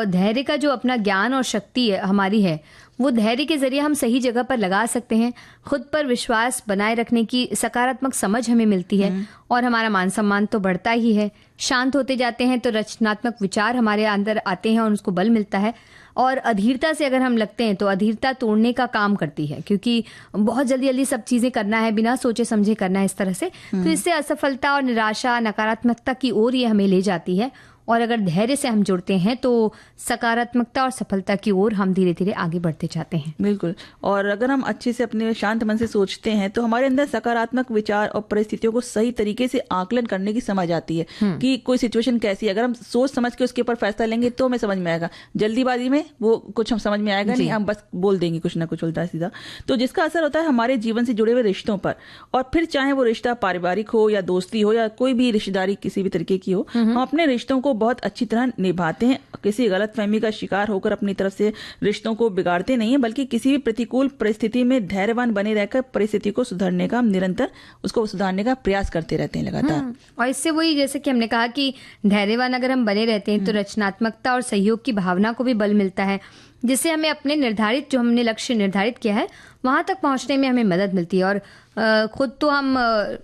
Speaker 1: धैर्य का जो अपना ज्ञान और शक्ति हमारी है, वो धैर्य के जरिए हम सही जगह पर लगा सकते हैं। खुद पर विश्वास बनाए रखने की सकारात्मक समझ हमें मिलती है और हमारा मान सम्मान तो बढ़ता ही है। शांत होते जाते हैं तो रचनात्मक विचार हमारे अंदर आते हैं और उसको बल मिलता है। और अधीरता से अगर हम लगते हैं तो अधीरता तोड़ने का काम करती है, क्योंकि बहुत जल्दी जल्दी सब चीजें करना है, बिना सोचे समझे करना है इस तरह से, तो इससे असफलता और निराशा, नकारात्मकता की ओर ये हमें ले जाती है। और अगर धैर्य से हम जुड़ते हैं तो सकारात्मकता और सफलता की ओर हम धीरे धीरे आगे बढ़ते जाते हैं।
Speaker 2: बिल्कुल। और अगर हम अच्छे से अपने शांत मन से सोचते हैं तो हमारे अंदर सकारात्मक विचार और परिस्थितियों को सही तरीके से आकलन करने की समझ आती है कि कोई सिचुएशन कैसी है। अगर हम सोच समझ के उसके ऊपर फैसला लेंगे तो हमें समझ में आएगा, जल्दीबाजी में वो कुछ हम समझ में आएगा नहीं, हम बस बोल देंगे कुछ ना कुछ उल्टा सीधा। तो जिसका असर होता है हमारे जीवन से जुड़े हुए रिश्तों पर, और फिर चाहे वो रिश्ता पारिवारिक हो या दोस्ती हो या कोई भी रिश्तेदारी किसी भी तरीके की हो, हम अपने रिश्तों को बहुत अच्छी तरह निभाते हैं। किसी गलतफहमी का शिकार होकर अपनी तरफ से रिश्तों को बिगाड़ते नहीं है, बल्कि किसी भी प्रतिकूल परिस्थिति में धैर्यवान बने रहकर परिस्थिति को सुधारने का, निरंतर उसको सुधारने का प्रयास करते रहते हैं लगातार।
Speaker 1: और इससे वही, जैसे कि हमने कहा कि धैर्यवान अगर हम बने रहते हैं तो रचनात्मकता और सहयोग की भावना को भी बल मिलता है, जिससे हमें अपने जो हमने लक्ष्य निर्धारित किया है वहां तक पहुंचने में हमें मदद मिलती है। और खुद तो हम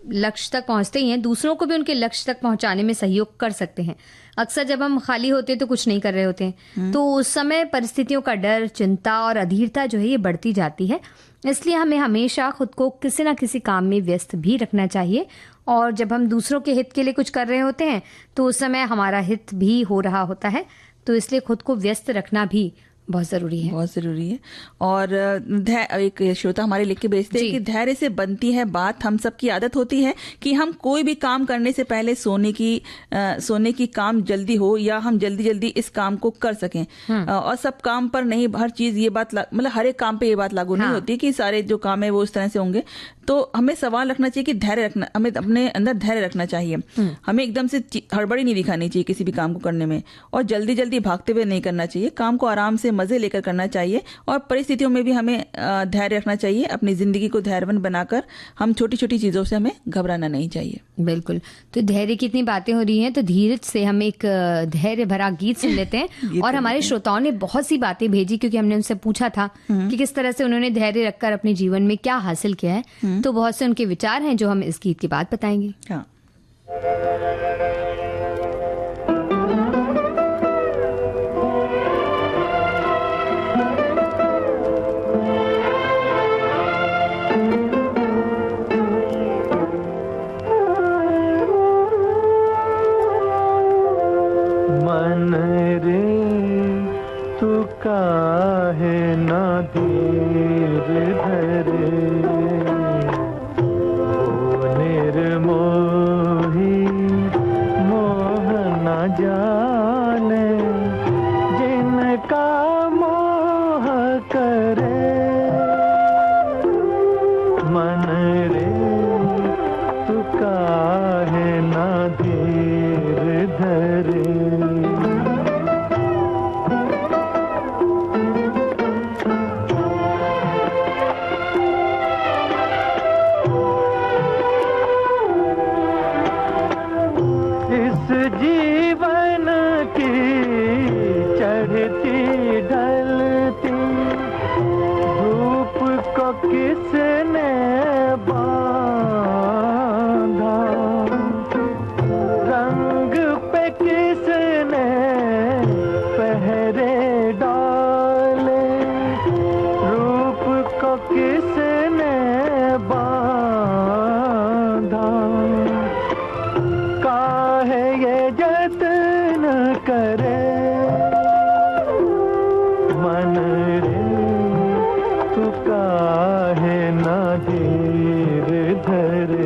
Speaker 1: लक्ष्य तक पहुंचते ही हैं, दूसरों को भी उनके लक्ष्य तक पहुंचाने में सहयोग कर सकते हैं। अक्सर जब हम खाली होते हैं तो कुछ नहीं कर रहे होते हैं, तो उस समय परिस्थितियों का डर, चिंता और अधीरता जो है ये बढ़ती जाती है। इसलिए हमें हमेशा खुद को किसी न किसी काम में व्यस्त भी रखना चाहिए। और जब हम दूसरों के हित के लिए कुछ कर रहे होते हैं तो उस समय हमारा हित भी हो रहा होता है, तो इसलिए खुद को व्यस्त रखना भी बहुत जरूरी है।
Speaker 2: बहुत जरूरी है। और एक श्रोता हमारे लिख के भेजते हैं कि धैर्य से बनती है बात। हम सबकी आदत होती है कि हम कोई भी काम करने से पहले सोने की काम जल्दी हो या हम जल्दी जल्दी इस काम को कर सकें। और सब काम पर नहीं, हर चीज ये बात मतलब हर एक काम पे ये बात लागू नहीं होती कि सारे जो काम है वो इस तरह से होंगे। तो हमें सवाल रखना चाहिए कि धैर्य रखना, हमें अपने अंदर धैर्य रखना चाहिए। हमें एकदम से हड़बड़ी नहीं दिखानी चाहिए किसी भी काम को करने में, और जल्दी जल्दी भागते हुए नहीं करना चाहिए। काम को आराम से मजे लेकर करना चाहिए, और परिस्थितियों में भी हमें धैर्य रखना चाहिए। अपनी जिंदगी को धैर्यवान बनाकर हम छोटी छोटी चीजों से हमें घबराना नहीं चाहिए।
Speaker 1: बिल्कुल। तो धैर्य की इतनी बातें हो रही हैं तो धीरज से हम एक धैर्य भरा गीत सुन लेते हैं। और हमारे श्रोताओं ने बहुत सी बातें भेजी, क्योंकि हमने उनसे पूछा था कि किस तरह से उन्होंने धैर्य रखकर अपने जीवन में क्या हासिल किया है। तो बहुत से उनके विचार हैं जो हम इस गीत के बाद बताएंगे।
Speaker 2: हाँ।
Speaker 3: मन रे तू काहे ना धीर धरे, निर्मोही मोह न जाने, जिनका मोह करे। मन रे मन रे तू काहे ना धीर धरे।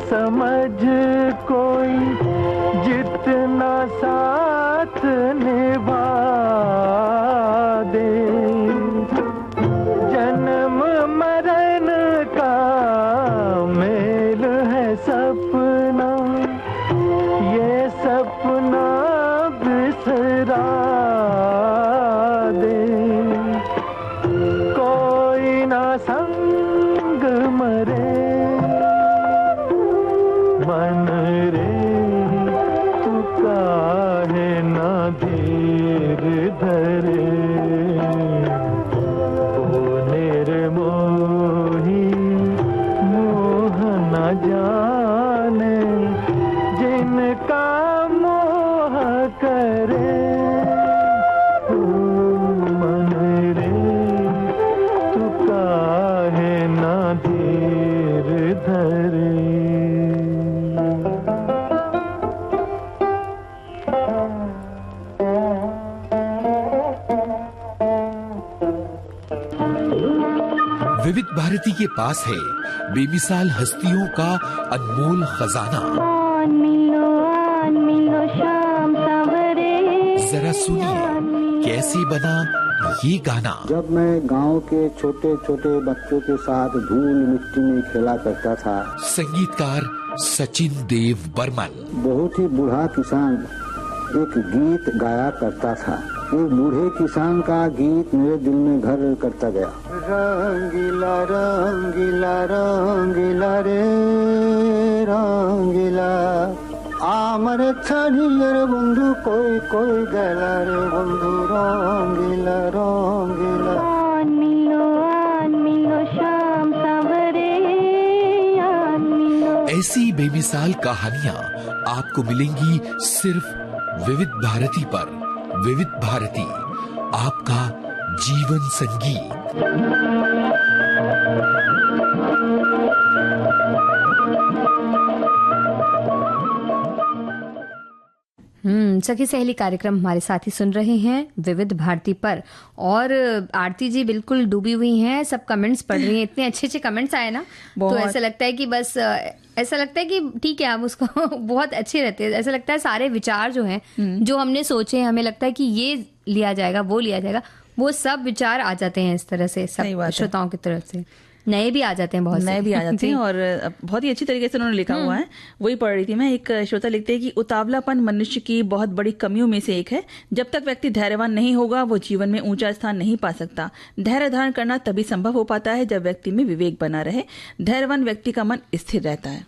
Speaker 3: समझ कोई जितना साथ निभा दे, जन्म मरण का मेल है सपना, ये सपना बिसरा दे, कोई ना संग मरे मन रे तू काहे ना धीर धरे। ओ निर्मोही मोह न जाने जिनका मोह करे। मन रे तू काहे ना धीर धरे।
Speaker 4: विविध भारती के पास है बेमिसाल हस्तियों का अनमोल खजाना।
Speaker 9: शाम सवरे।
Speaker 4: जरा सुनिए कैसे बना ये गाना।
Speaker 10: जब मैं गांव के छोटे छोटे बच्चों के साथ धूल मिट्टी में खेला करता था।
Speaker 4: संगीतकार सचिन देव बर्मन।
Speaker 10: बहुत ही बूढ़ा किसान एक गीत गाया करता था। एक बूढ़े किसान का गीत मेरे दिल में घर करता गया। रंगीला रंगीला रंगीला रे रंगीला आमर छड़ियर बंधु कोई कोई गला रे बंधु रंगीला रंगीला।
Speaker 9: शाम सवरे
Speaker 4: ऐसी बेमिसाल कहानियाँ आपको मिलेंगी सिर्फ विविध भारती पर। विविध भारती, आपका जीवन संगीत।
Speaker 1: सखी सहेली कार्यक्रम हमारे साथी सुन रहे हैं विविध भारती पर। और आरती जी बिल्कुल डूबी हुई हैं, सब कमेंट्स पढ़ रही हैं। इतने अच्छे अच्छे कमेंट्स आए ना, तो ऐसा लगता है कि बस ऐसा लगता है कि ठीक है आप उसको बहुत अच्छे रहते हैं। ऐसा लगता है सारे विचार जो हैं जो हमने सोचे, हमें लगता है कि ये लिया जाएगा वो लिया जाएगा, वो सब विचार आ जाते हैं इस तरह से सब श्रोताओं की तरफ से। नए भी आ जाते हैं, बहुत
Speaker 2: नए भी आ जाते हैं और बहुत ही अच्छी तरीके से उन्होंने लिखा हुआ है। वही पढ़ रही थी मैं। एक श्रोता लिखते हैं कि उतावलापन मनुष्य की बहुत बड़ी कमियों में से एक है। जब तक व्यक्ति धैर्यवान नहीं होगा वो जीवन में ऊंचा स्थान नहीं पा सकता। धैर्य धारण करना तभी संभव हो पाता है जब व्यक्ति में विवेक बना रहे। धैर्यवान व्यक्ति का मन स्थिर रहता है।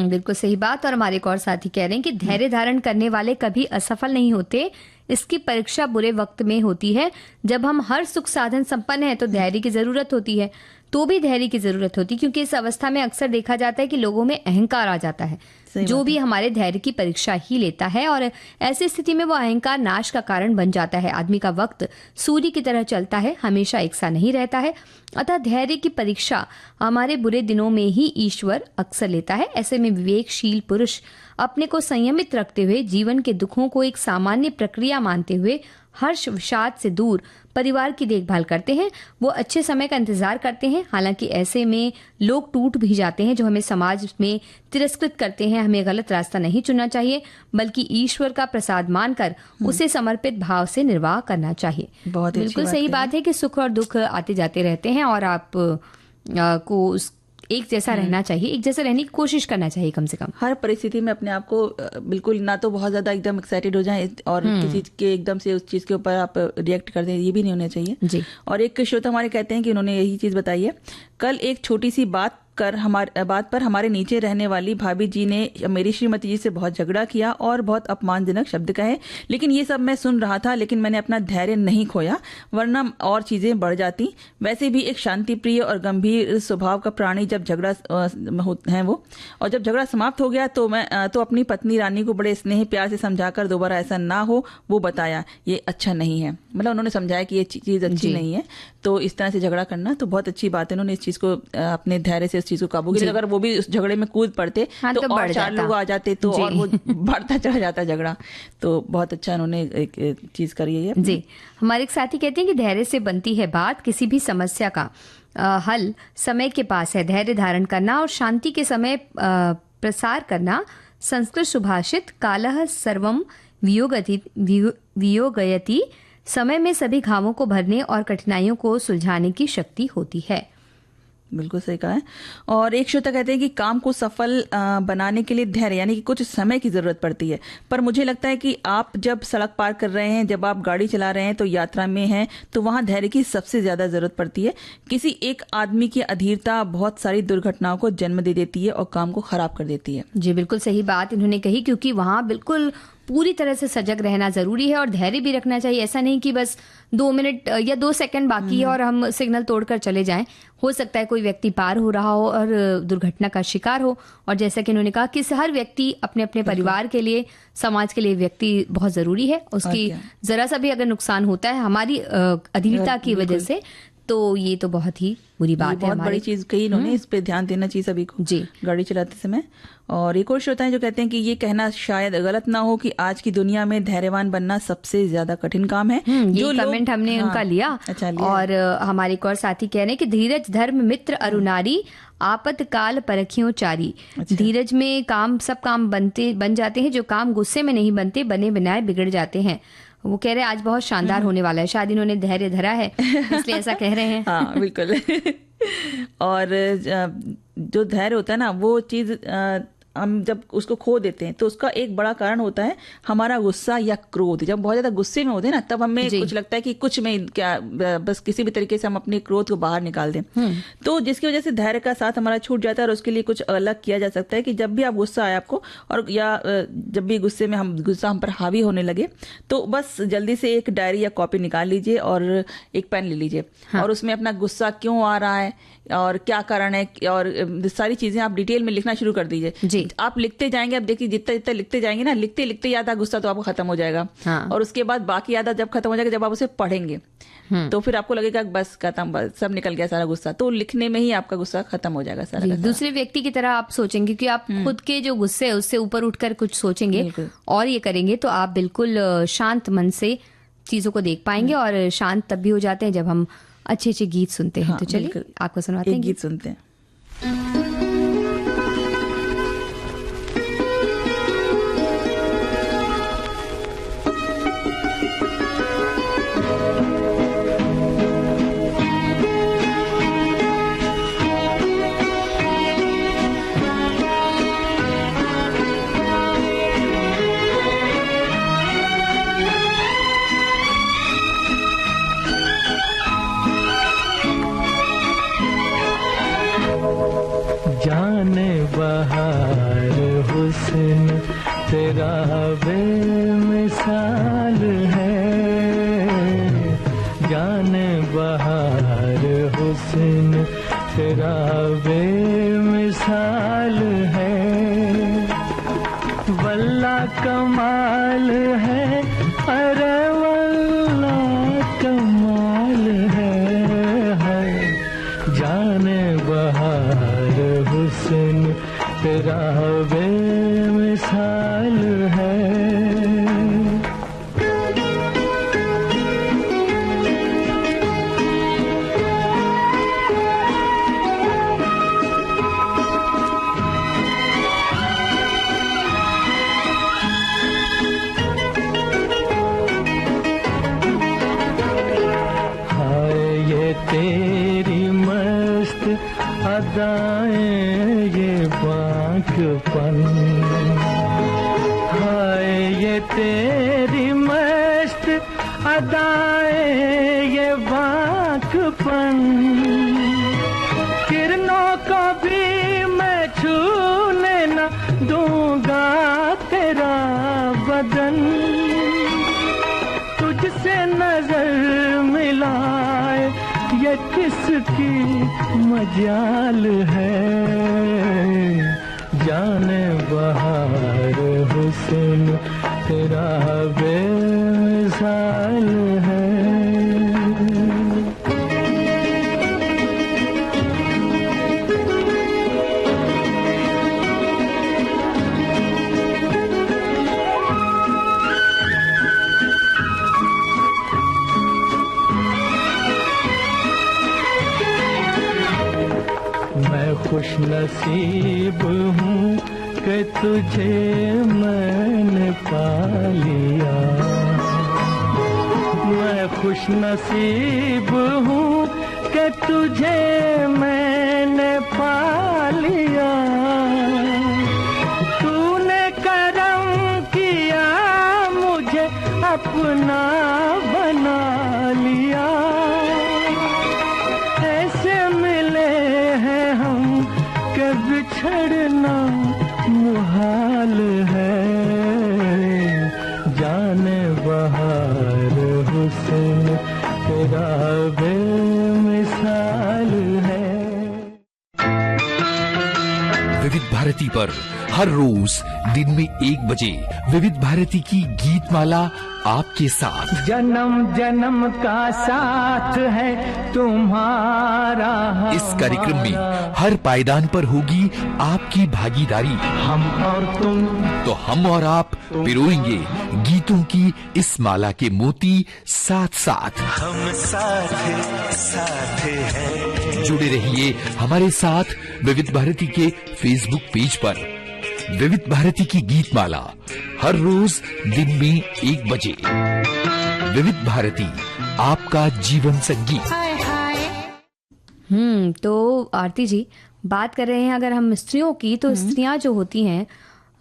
Speaker 1: बिल्कुल सही बात। और हमारे एक और साथी कह रहे हैं कि धैर्य धारण करने वाले कभी असफल नहीं होते, इसकी परीक्षा बुरे वक्त में होती है। जब हम हर सुख साधन संपन्न है तो धैर्य की जरूरत होती है, तो भी धैर्य की जरूरत होती है, क्योंकि इस अवस्था में अक्सर देखा जाता है कि लोगों में अहंकार आ जाता है जो भी हमारे धैर्य की परीक्षा ही लेता है, और ऐसी स्थिति में वो अहंकार नाश का कारण बन जाता है। आदमी का वक्त सूर्य की तरह चलता है, हमेशा एक सा नहीं रहता है। अतः धैर्य की परीक्षा हमारे बुरे दिनों में ही ईश्वर अक्सर लेता है। ऐसे में विवेकशील पुरुष अपने को संयमित रखते हुए जीवन के दुखों को एक सामान्य प्रक्रिया मानते हुए हर्ष विषाद से दूर परिवार की देखभाल करते हैं। वो अच्छे समय का इंतजार करते हैं। हालांकि ऐसे में लोग टूट भी जाते हैं जो हमें समाज में तिरस्कृत करते हैं। हमें गलत रास्ता नहीं चुनना चाहिए, बल्कि ईश्वर का प्रसाद मानकर उसे समर्पित भाव से निर्वाह करना चाहिए। बहुत बिल्कुल सही बात है कि सुख और दुख आते जाते रहते हैं और आप को एक जैसा रहना चाहिए, एक जैसा रहने की कोशिश करना चाहिए कम से कम।
Speaker 2: हर परिस्थिति में अपने आप को बिल्कुल ना तो बहुत ज्यादा एकदम एक्साइटेड हो जाएं और किसी के एकदम से उस चीज के ऊपर आप रिएक्ट कर दें, ये भी नहीं होना चाहिए जी। और एक श्रोता हमारे कहते हैं कि उन्होंने यही चीज बताई है, कल एक छोटी सी बात बात पर हमारे नीचे रहने वाली भाभी जी ने मेरी श्रीमती जी से बहुत झगड़ा किया और बहुत अपमानजनक शब्द कहे, लेकिन ये सब मैं सुन रहा था, लेकिन मैंने अपना धैर्य नहीं खोया, वरना और चीजें बढ़ जाती। वैसे भी एक शांति प्रिय और गंभीर स्वभाव का प्राणी जब झगड़ा है वो, और जब झगड़ा समाप्त हो गया तो मैं तो अपनी पत्नी रानी को बड़े स्नेह प्यार से समझाकर दोबारा ऐसा ना हो वो बताया, ये अच्छा नहीं है। मतलब उन्होंने समझाया कि ये चीज अच्छी नहीं है, तो इस तरह से झगड़ा करना तो बहुत अच्छी बात है। उन्होंने इस चीज को अपने धैर्य से उस चीज को काबू किया। अगर वो भी उस झगड़े में कूद पड़ते तो और 4 लोग आ जाते तो और वो बढ़ता चला जाता झगड़ा। तो बहुत अच्छा उन्होंने एक चीज करी है जी।
Speaker 1: हमारे एक साथी कहते हैं कि धैर्य से बनती है बात, किसी भी समस्या का हल समय के पास है। धैर्य धारण करना और शांति के समय प्रसार करना। संस्कृत सुभाषित कालः सर्वम वियोगयति, समय में सभी घावों को भरने और कठिनाइयों को सुलझाने की शक्ति होती है।
Speaker 2: बिल्कुल सही कहा है। और एक श्रोता कहते हैं कि काम को सफल बनाने के लिए धैर्य यानी कि कुछ समय की जरूरत पड़ती है, पर मुझे लगता है कि आप जब सड़क पार कर रहे हैं, जब आप गाड़ी चला रहे हैं, तो यात्रा में हैं, तो वहां धैर्य की सबसे ज्यादा जरूरत पड़ती है। किसी एक आदमी की अधीरता बहुत सारी दुर्घटनाओं को जन्म दे देती है और काम को खराब कर देती है।
Speaker 1: जी बिल्कुल सही बात इन्होंने कही, क्योंकि वहां बिल्कुल पूरी तरह से सजग रहना जरूरी है और धैर्य भी रखना चाहिए। ऐसा नहीं कि बस 2 मिनट या 2 सेकंड बाकी है और हम सिग्नल तोड़कर चले जाएं। हो सकता है कोई व्यक्ति पार हो रहा हो और दुर्घटना का शिकार हो, और जैसा कि उन्होंने कहा कि हर व्यक्ति अपने अपने परिवार के लिए, समाज के लिए व्यक्ति बहुत जरूरी है। उसकी जरा सा भी अगर नुकसान होता है हमारी अधीरता की वजह से, तो ये तो बहुत ही बुरी बात है।
Speaker 2: बहुत बड़ी चीज कही इन्होंने, इस पे ध्यान देना चाहिए सभी को जी गाड़ी चलाते समय। और एक और श्रोता है जो कहते हैं कि ये कहना शायद गलत ना हो कि आज की दुनिया में धैर्यवान बनना सबसे ज्यादा कठिन काम है।
Speaker 1: जो कमेंट हमने उनका लिया। और हमारे एक और साथी कह रहे हैं कि धीरज धर्म मित्र अरुनारी, आपतकाल परखियों चारी। धीरज में सब काम बन जाते हैं, जो काम गुस्से में नहीं बनते, बने बनाए बिगड़ जाते हैं। वो कह रहे हैं आज बहुत शानदार होने वाला है, शायद इन्होंने धैर्य धरा है इसलिए ऐसा कह रहे हैं।
Speaker 2: हाँ बिल्कुल। और जो धैर्य होता है ना, वो चीज हम जब उसको खो देते हैं तो उसका एक बड़ा कारण होता है हमारा गुस्सा या क्रोध। जब बहुत ज्यादा गुस्से में होते हैं ना, तब हमें कुछ लगता है कि कुछ में क्या, बस किसी भी तरीके से हम अपने क्रोध को बाहर निकाल दें, तो जिसकी वजह से धैर्य का साथ हमारा छूट जाता है। और उसके लिए कुछ अलग किया जा सकता है कि जब भी आप गुस्सा आए आपको, और या जब भी गुस्से में गुस्सा हम पर हावी होने लगे, तो बस जल्दी से एक डायरी या कॉपी निकाल लीजिए और एक पेन ले लीजिए। और उसमें अपना गुस्सा क्यों आ रहा है और क्या कारण है, और सारी चीजें आप डिटेल में लिखना शुरू कर दीजिए। आप लिखते जाएंगे, अब देखिए जितना जितना लिखते जाएंगे ना, लिखते लिखते याद गुस्सा तो आपको खत्म हो जाएगा। और उसके बाद बाकी याद जब खत्म हो जाएगा, जब आप उसे पढ़ेंगे तो फिर आपको लगेगा बस खत्म, बस सब निकल गया सारा गुस्सा। तो लिखने में ही आपका गुस्सा खत्म हो जाएगा सारा।
Speaker 1: दूसरे व्यक्ति की तरह आप सोचेंगे कि आप खुद के जो गुस्से है उससे ऊपर उठकर कुछ सोचेंगे और ये करेंगे, तो आप बिल्कुल शांत मन से चीजों को देख पाएंगे। और शांत तब भी हो जाते हैं जब हम अच्छे अच्छे गीत सुनते हैं। तो चलिए आपको सुनाते हैं,
Speaker 2: गीत सुनते हैं।
Speaker 3: बहार हुस्न तेरा बेमिसाल है, जाने बहार हुस्न तेरा बेमिसाल है, वल्ला कमाल है, अरे वल्ला कमाल है, जाने बहार हुस्न तेरा बेमिसाल है। हाय ये तेरी मस्त अदाएं, ये बांकपन, हाय ये तेरी मस्त अदाएं, ये बांकपन, किरणों को भी किसकी मजाल है, जाने बहार हुस्न तेरा बेमिसाल है। खुश नसीब हूँ कि तुझे मैंने पा लिया, मैं खुश नसीब हूँ कि तुझे मैंने पा लिया। तूने करम किया मुझे अपना बना लिया, ऐसे मिले हैं हम के बिछड़ना मुहाल है, जाने बहार हुस्न तेरा बेमिसाल है।
Speaker 4: विविध भारती पर हर रोज दिन में 1 बजे विविध भारती की गीत माला आपके साथ।
Speaker 3: जन्म जन्म का साथ है तुम्हारा।
Speaker 4: इस कार्यक्रम में हर पायदान पर होगी आपकी भागीदारी।
Speaker 3: हम और तुम,
Speaker 4: तो हम और आप पिरोएंगे गीतों की इस माला के मोती साथ साथ।
Speaker 7: हम साथ हैं।
Speaker 4: जुड़े रहिए हमारे साथ विविध भारती के फेसबुक पेज पर। विविध भारती की गीत माला हर रोज दिन में 1 बजे। विविध भारती, आपका जीवन संगीत।
Speaker 1: तो आरती जी, बात कर रहे हैं अगर हम स्त्रियों की, तो स्त्रियां जो होती हैं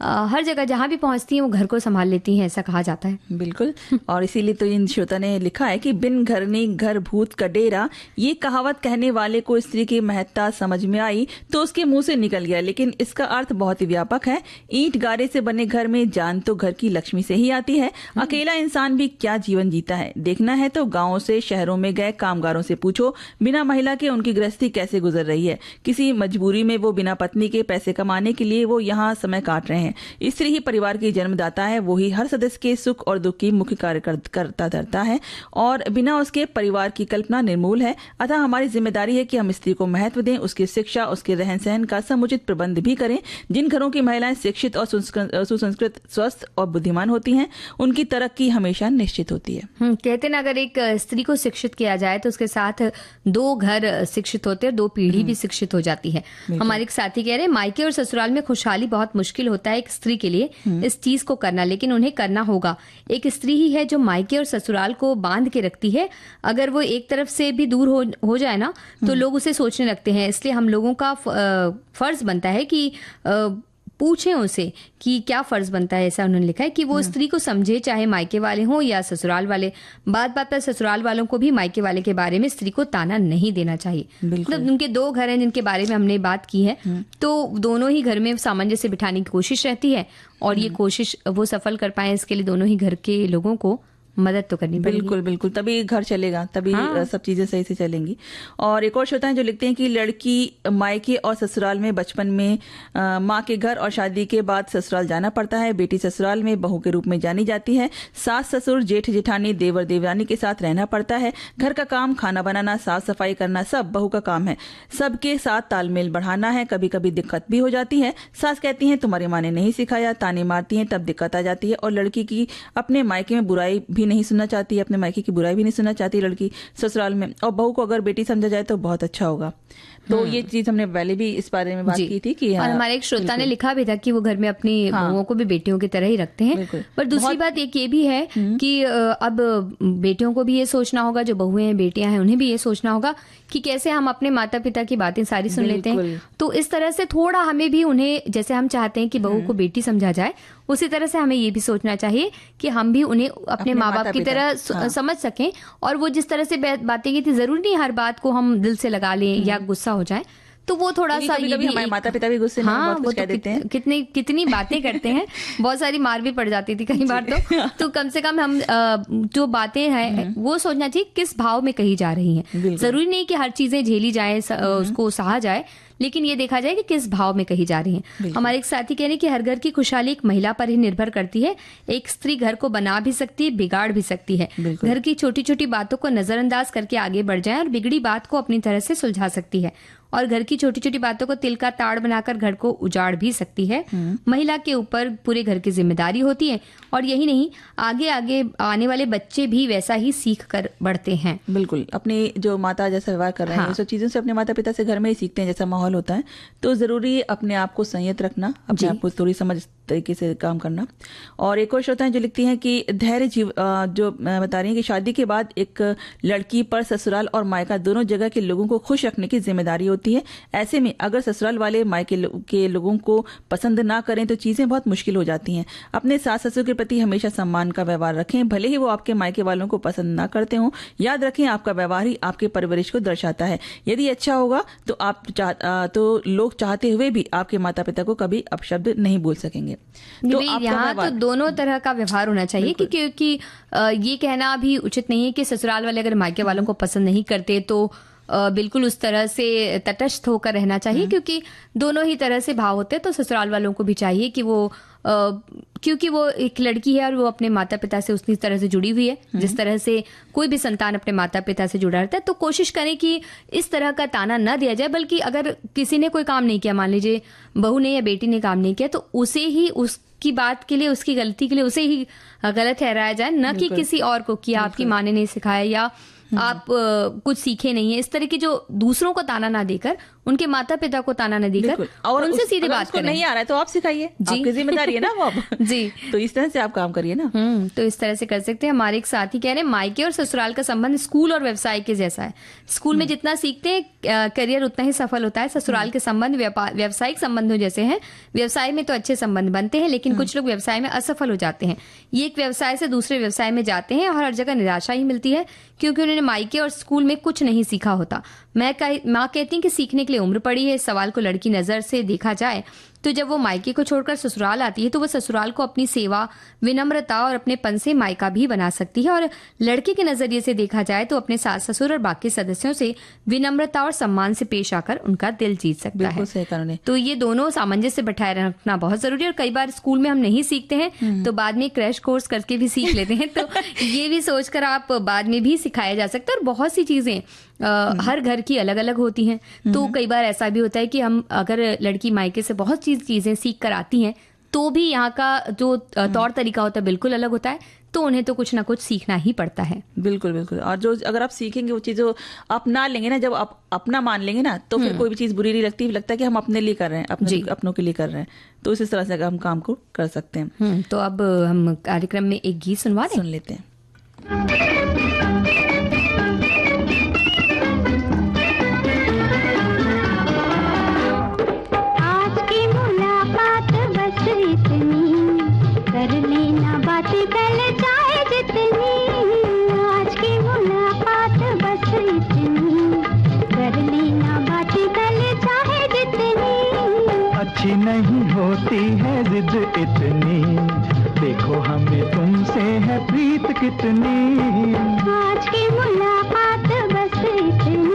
Speaker 1: हर जगह जहां भी पहुंचती हैं वो घर को संभाल लेती हैं, ऐसा कहा जाता है।
Speaker 2: बिल्कुल, और इसीलिए तो इन श्रोता ने लिखा है कि बिन घरनी घर भूत का डेरा, ये कहावत कहने वाले को स्त्री की महत्ता समझ में आई तो उसके मुंह से निकल गया, लेकिन इसका अर्थ बहुत ही व्यापक है। ईंट गारे से बने घर में जान तो घर की लक्ष्मी से ही आती है। अकेला इंसान भी क्या जीवन जीता है, देखना है तो गाँव से शहरों में गए कामगारों से पूछो, बिना महिला के उनकी गृहस्थी कैसे गुजर रही है। किसी मजबूरी में वो बिना पत्नी के पैसे कमाने के लिए वो यहाँ समय काट रहे हैं। स्त्री ही परिवार की जन्मदाता है, वो ही हर सदस्य के सुख और दुख की मुख्य कार्यकर्ता धरता है और बिना उसके परिवार की कल्पना निर्मूल है। अतः हमारी जिम्मेदारी है कि हम स्त्री को महत्व दें, उसकी शिक्षा, उसके रहन सहन का समुचित प्रबंध भी करें। जिन घरों की महिलाएं शिक्षित और सुसंस्कृत, स्वस्थ और बुद्धिमान होती हैं, उनकी तरक्की हमेशा निश्चित होती है।
Speaker 1: कहते हैं अगर एक स्त्री को शिक्षित किया जाए तो उसके साथ 2 घर शिक्षित होते हैं, 2 पीढ़ी भी शिक्षित हो जाती है। हमारे एक साथी कह रहे हैं मायके और ससुराल में खुशहाली बहुत मुश्किल होता है एक स्त्री के लिए इस चीज को करना, लेकिन उन्हें करना होगा। एक स्त्री ही है जो मायके और ससुराल को बांध के रखती है। अगर वो एक तरफ से भी दूर हो जाए ना तो लोग उसे सोचने लगते हैं। इसलिए हम लोगों का फर्ज बनता है कि पूछें उसे कि क्या फर्ज बनता है। ऐसा उन्होंने लिखा है कि वो स्त्री को समझे, चाहे मायके वाले हों या ससुराल वाले। बात बात पर ससुराल वालों को भी मायके वाले के बारे में स्त्री को ताना नहीं देना चाहिए। मतलब उनके 2 घर हैं जिनके बारे में हमने बात की है, तो दोनों ही घर में सामंजस्य बिठाने की कोशिश रहती है और ये कोशिश वो सफल कर पाए, इसके लिए दोनों ही घर के लोगों को मदद तो करनी पड़ेगी।
Speaker 2: बिल्कुल बिल्कुल, तभी घर चलेगा, तभी सब चीजें सही से चलेंगी। और एक और श्रोता है जो लिखते हैं कि लड़की मायके और ससुराल में बचपन में माँ के घर और शादी के बाद ससुराल जाना पड़ता है। बेटी ससुराल में बहू के रूप में जानी जाती है। सास ससुर, जेठ जेठानी, देवर देवरानी के साथ रहना पड़ता है। घर का काम, खाना बनाना, साफ सफाई करना सब बहू का काम है। सबके साथ तालमेल बढ़ाना है। कभी कभी दिक्कत भी हो जाती है। सास कहती है तुम्हारी माँ ने नहीं सिखाया, ताने मारती है, तब दिक्कत आ जाती है। और लड़की की अपने मायके में बुराई भी नहीं सुनना चाहती, अपने मायके की बुराई भी नहीं सुनना चाहती लड़की ससुराल में। और बहू को अगर बेटी समझा जाए तो बहुत अच्छा होगा। तो ये चीज हमने पहले भी इस बारे में बात की थी कि
Speaker 1: और हमारे एक श्रोता ने लिखा भी था कि वो घर में अपनी बहुओं को भी बेटियों की तरह ही रखते हैं। पर दूसरी बात एक ये भी है कि अब बेटियों को भी ये सोचना होगा, जो बहुएं हैं, बेटियां हैं, उन्हें भी ये सोचना होगा कि कैसे हम अपने माता पिता की बातें सारी सुन लेते हैं। तो इस तरह से थोड़ा हमें भी उन्हें, जैसे हम चाहते हैं कि बहू को बेटी समझा जाए, उसी तरह से हमें ये भी सोचना चाहिए कि हम भी उन्हें अपने माँ बाप की तरह समझ सकें। और वो जिस तरह से बातें की थी, जरूरी नहीं हर बात को हम दिल से लगा लें या गुस्सा हो जाए। तो वो थोड़ा सा ये भी
Speaker 2: हमारे माता पिता भी गुस्से में बहुत कुछ कह देते हैं,
Speaker 1: कितनी बातें करते हैं, बहुत सारी मार भी पड़ जाती थी कई बार तो कम से कम हम जो बातें हैं वो सोचना चाहिए किस भाव में कही जा रही हैं। जरूरी नहीं कि हर चीजें झेली जाए, उसको सहा जाए, लेकिन ये देखा जाए कि किस भाव में कही जा रही है। हमारे एक साथी कह रहे हैं कि हर घर की खुशहाली एक महिला पर ही निर्भर करती है। एक स्त्री घर को बना भी सकती है, बिगाड़ भी सकती है। घर की छोटी छोटी बातों को नजरअंदाज करके आगे बढ़ जाए और बिगड़ी बात को अपनी तरह से सुलझा सकती है, और घर की छोटी छोटी बातों को तिल का ताड़ बनाकर घर को उजाड़ भी सकती है। महिला के ऊपर पूरे घर की जिम्मेदारी होती है, और यही नहीं, आगे आगे आने वाले बच्चे भी वैसा ही सीख कर बढ़ते हैं।
Speaker 2: बिल्कुल, अपनी जो माता जैसा व्यवहार कर रहे हैं, हाँ। सब चीजों से अपने माता पिता से घर में ही सीखते हैं, जैसा माहौल होता है। तो जरूरी अपने आप को संयत रखना, अपने आप को थोड़ी समझ तरीके से काम करना। और एक और श्रोता है जो लिखती हैं कि धैर्य जो बता रही हैं कि शादी के बाद एक लड़की पर ससुराल और मायका दोनों जगह के लोगों को खुश रखने की जिम्मेदारी होती है। ऐसे में अगर ससुराल वाले मायके के लोगों को पसंद ना करें तो चीजें बहुत मुश्किल हो जाती हैं। अपने सास ससुर के प्रति हमेशा सम्मान का व्यवहार रखें, भले ही वो आपके मायके वालों को पसंद ना करते हों। याद रखें, आपका व्यवहार ही आपके परवरिश को दर्शाता है। यदि अच्छा होगा तो लोग चाहते हुए भी आपके माता पिता को कभी अपशब्द नहीं बोल सकेंगे।
Speaker 1: तो यहाँ तो दोनों तरह का व्यवहार होना चाहिए, क्योंकि ये कहना भी उचित नहीं है कि ससुराल वाले अगर मायके वालों को पसंद नहीं करते तो बिल्कुल उस तरह से तटस्थ होकर रहना चाहिए, क्योंकि दोनों ही तरह से भाव होते हैं। तो ससुराल वालों को भी चाहिए कि वो क्योंकि वो एक लड़की है और वो अपने माता पिता से उसी तरह से जुड़ी हुई है जिस तरह से कोई भी संतान अपने माता पिता से जुड़ा रहता है। तो कोशिश करें कि इस तरह का ताना न दिया जाए, बल्कि अगर किसी ने कोई काम नहीं किया, मान लीजिए बहू ने या बेटी ने काम नहीं किया, तो उसे ही उसकी बात के लिए, उसकी गलती के लिए उसे ही गलत ठहराया जाए, न कि किसी और को कि आपकी माँ ने नहीं सिखाया या आप कुछ सीखे नहीं है। इस तरह की जो दूसरों को ताना ना देकर, उनके माता पिता को ताना न देकर, और उनसे सीधी बात करें।
Speaker 2: नहीं आ रहा है तो आप सिखाइए, आपकी जिम्मेदारी है ना वो
Speaker 1: जी।
Speaker 2: तो इस तरह से आप काम करिए ना।
Speaker 1: तो इस तरह से कर सकते हैं। हमारे एक साथी कह रहे हैं मायके और ससुराल का संबंध स्कूल और व्यवसाय के जैसा है। स्कूल में जितना सीखते हैं करियर उतना ही सफल होता है। ससुराल के संबंध व्यावसायिक संबंधों जैसे हैं। व्यवसाय में तो अच्छे संबंध बनते हैं, लेकिन कुछ लोग व्यवसाय में असफल हो जाते हैं। ये एक व्यवसाय से दूसरे व्यवसाय में जाते हैं और हर जगह निराशा ही मिलती है, क्योंकि उन्होंने मायके और स्कूल में कुछ नहीं सीखा होता। माँ कहती हैं कि सीखने के लिए उम्र पड़ी है। इस सवाल को लड़की नजर से देखा जाए तो जब वो मायके को छोड़कर ससुराल आती है तो वो ससुराल को अपनी सेवा, विनम्रता और अपने पन से मायका भी बना सकती है, और लड़के के नजरिए से देखा जाए तो अपने सास ससुर और बाकी सदस्यों से विनम्रता और सम्मान से पेश आकर उनका दिल जीत सकता है। तो ये दोनों सामंजस्य बैठाए रखना बहुत जरूरी है। और कई बार स्कूल में हम नहीं सीखते हैं तो बाद में क्रैश कोर्स करके भी सीख लेते हैं। तो ये भी सोचकर आप बाद में भी सिखाया जा सकता है। और बहुत सी चीजें हर घर की अलग अलग होती हैं। तो कई बार ऐसा भी होता है कि हम अगर लड़की मायके से बहुत चीजें सीख कर आती हैं तो भी यहाँ का जो तौर तरीका होता है बिल्कुल अलग होता है, तो उन्हें तो कुछ ना कुछ सीखना ही पड़ता है।
Speaker 2: बिल्कुल बिल्कुल। और जो अगर आप सीखेंगे वो चीज़ अपना लेंगे ना, जब आप अपना मान लेंगे ना, तो फिर कोई भी चीज़ बुरी नहीं लगती, लगता है कि हम अपने लिए कर रहे हैं, अपनों के लिए कर रहे हैं। तो इस तरह से हम काम को कर सकते हैं।
Speaker 1: तो अब हम कार्यक्रम में एक गीत सुन
Speaker 2: लेते हैं।
Speaker 9: कर लेना बातें कल चाहे जितनी, आज की मुलाकात बस इतनी, कर लेना बातें कल चाहे जितनी।
Speaker 3: अच्छी नहीं होती है जिद इतनी, देखो हमें तुमसे है प्रीत कितनी,
Speaker 9: आज की मुलाकात बस इतनी।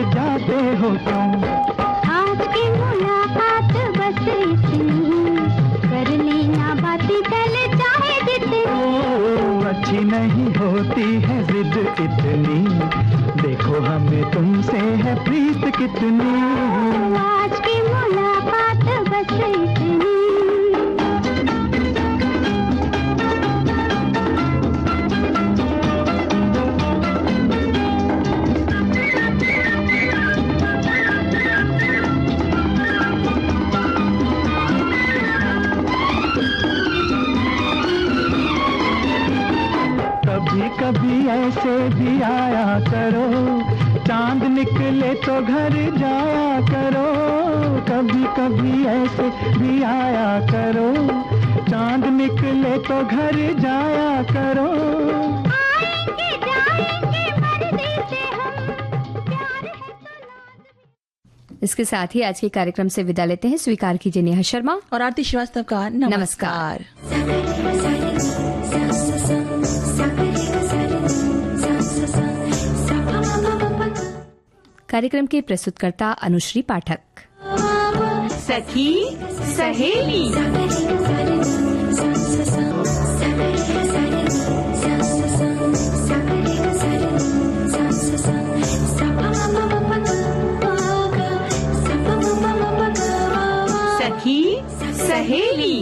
Speaker 3: जाते हो तुम,
Speaker 9: आज की मुलाकात बस इतनी, कर लेना बातें कल चाहे जितनी।
Speaker 3: अच्छी नहीं होती है जिद इतनी, देखो हमें तुमसे है प्रीत कितनी,
Speaker 9: आज की मुलाकात बस इतनी।
Speaker 3: ऐसे भी आया करो, चांद निकले तो घर जाया करो, कभी कभी ऐसे भी आया करो, चांद निकले तो घर जाया करो।
Speaker 9: आएंगे जाएंगे मर्जी से हम, प्यार है तो नाज।
Speaker 1: इसके साथ ही आज के कार्यक्रम से विदा लेते हैं। स्वीकार कीजिए नेहा शर्मा
Speaker 2: और आरती श्रीवास्तव का नमस्कार।
Speaker 1: कार्यक्रम के प्रस्तुतकर्ता अनुश्री पाठक।
Speaker 11: सखी सहेली। सखी सहेली।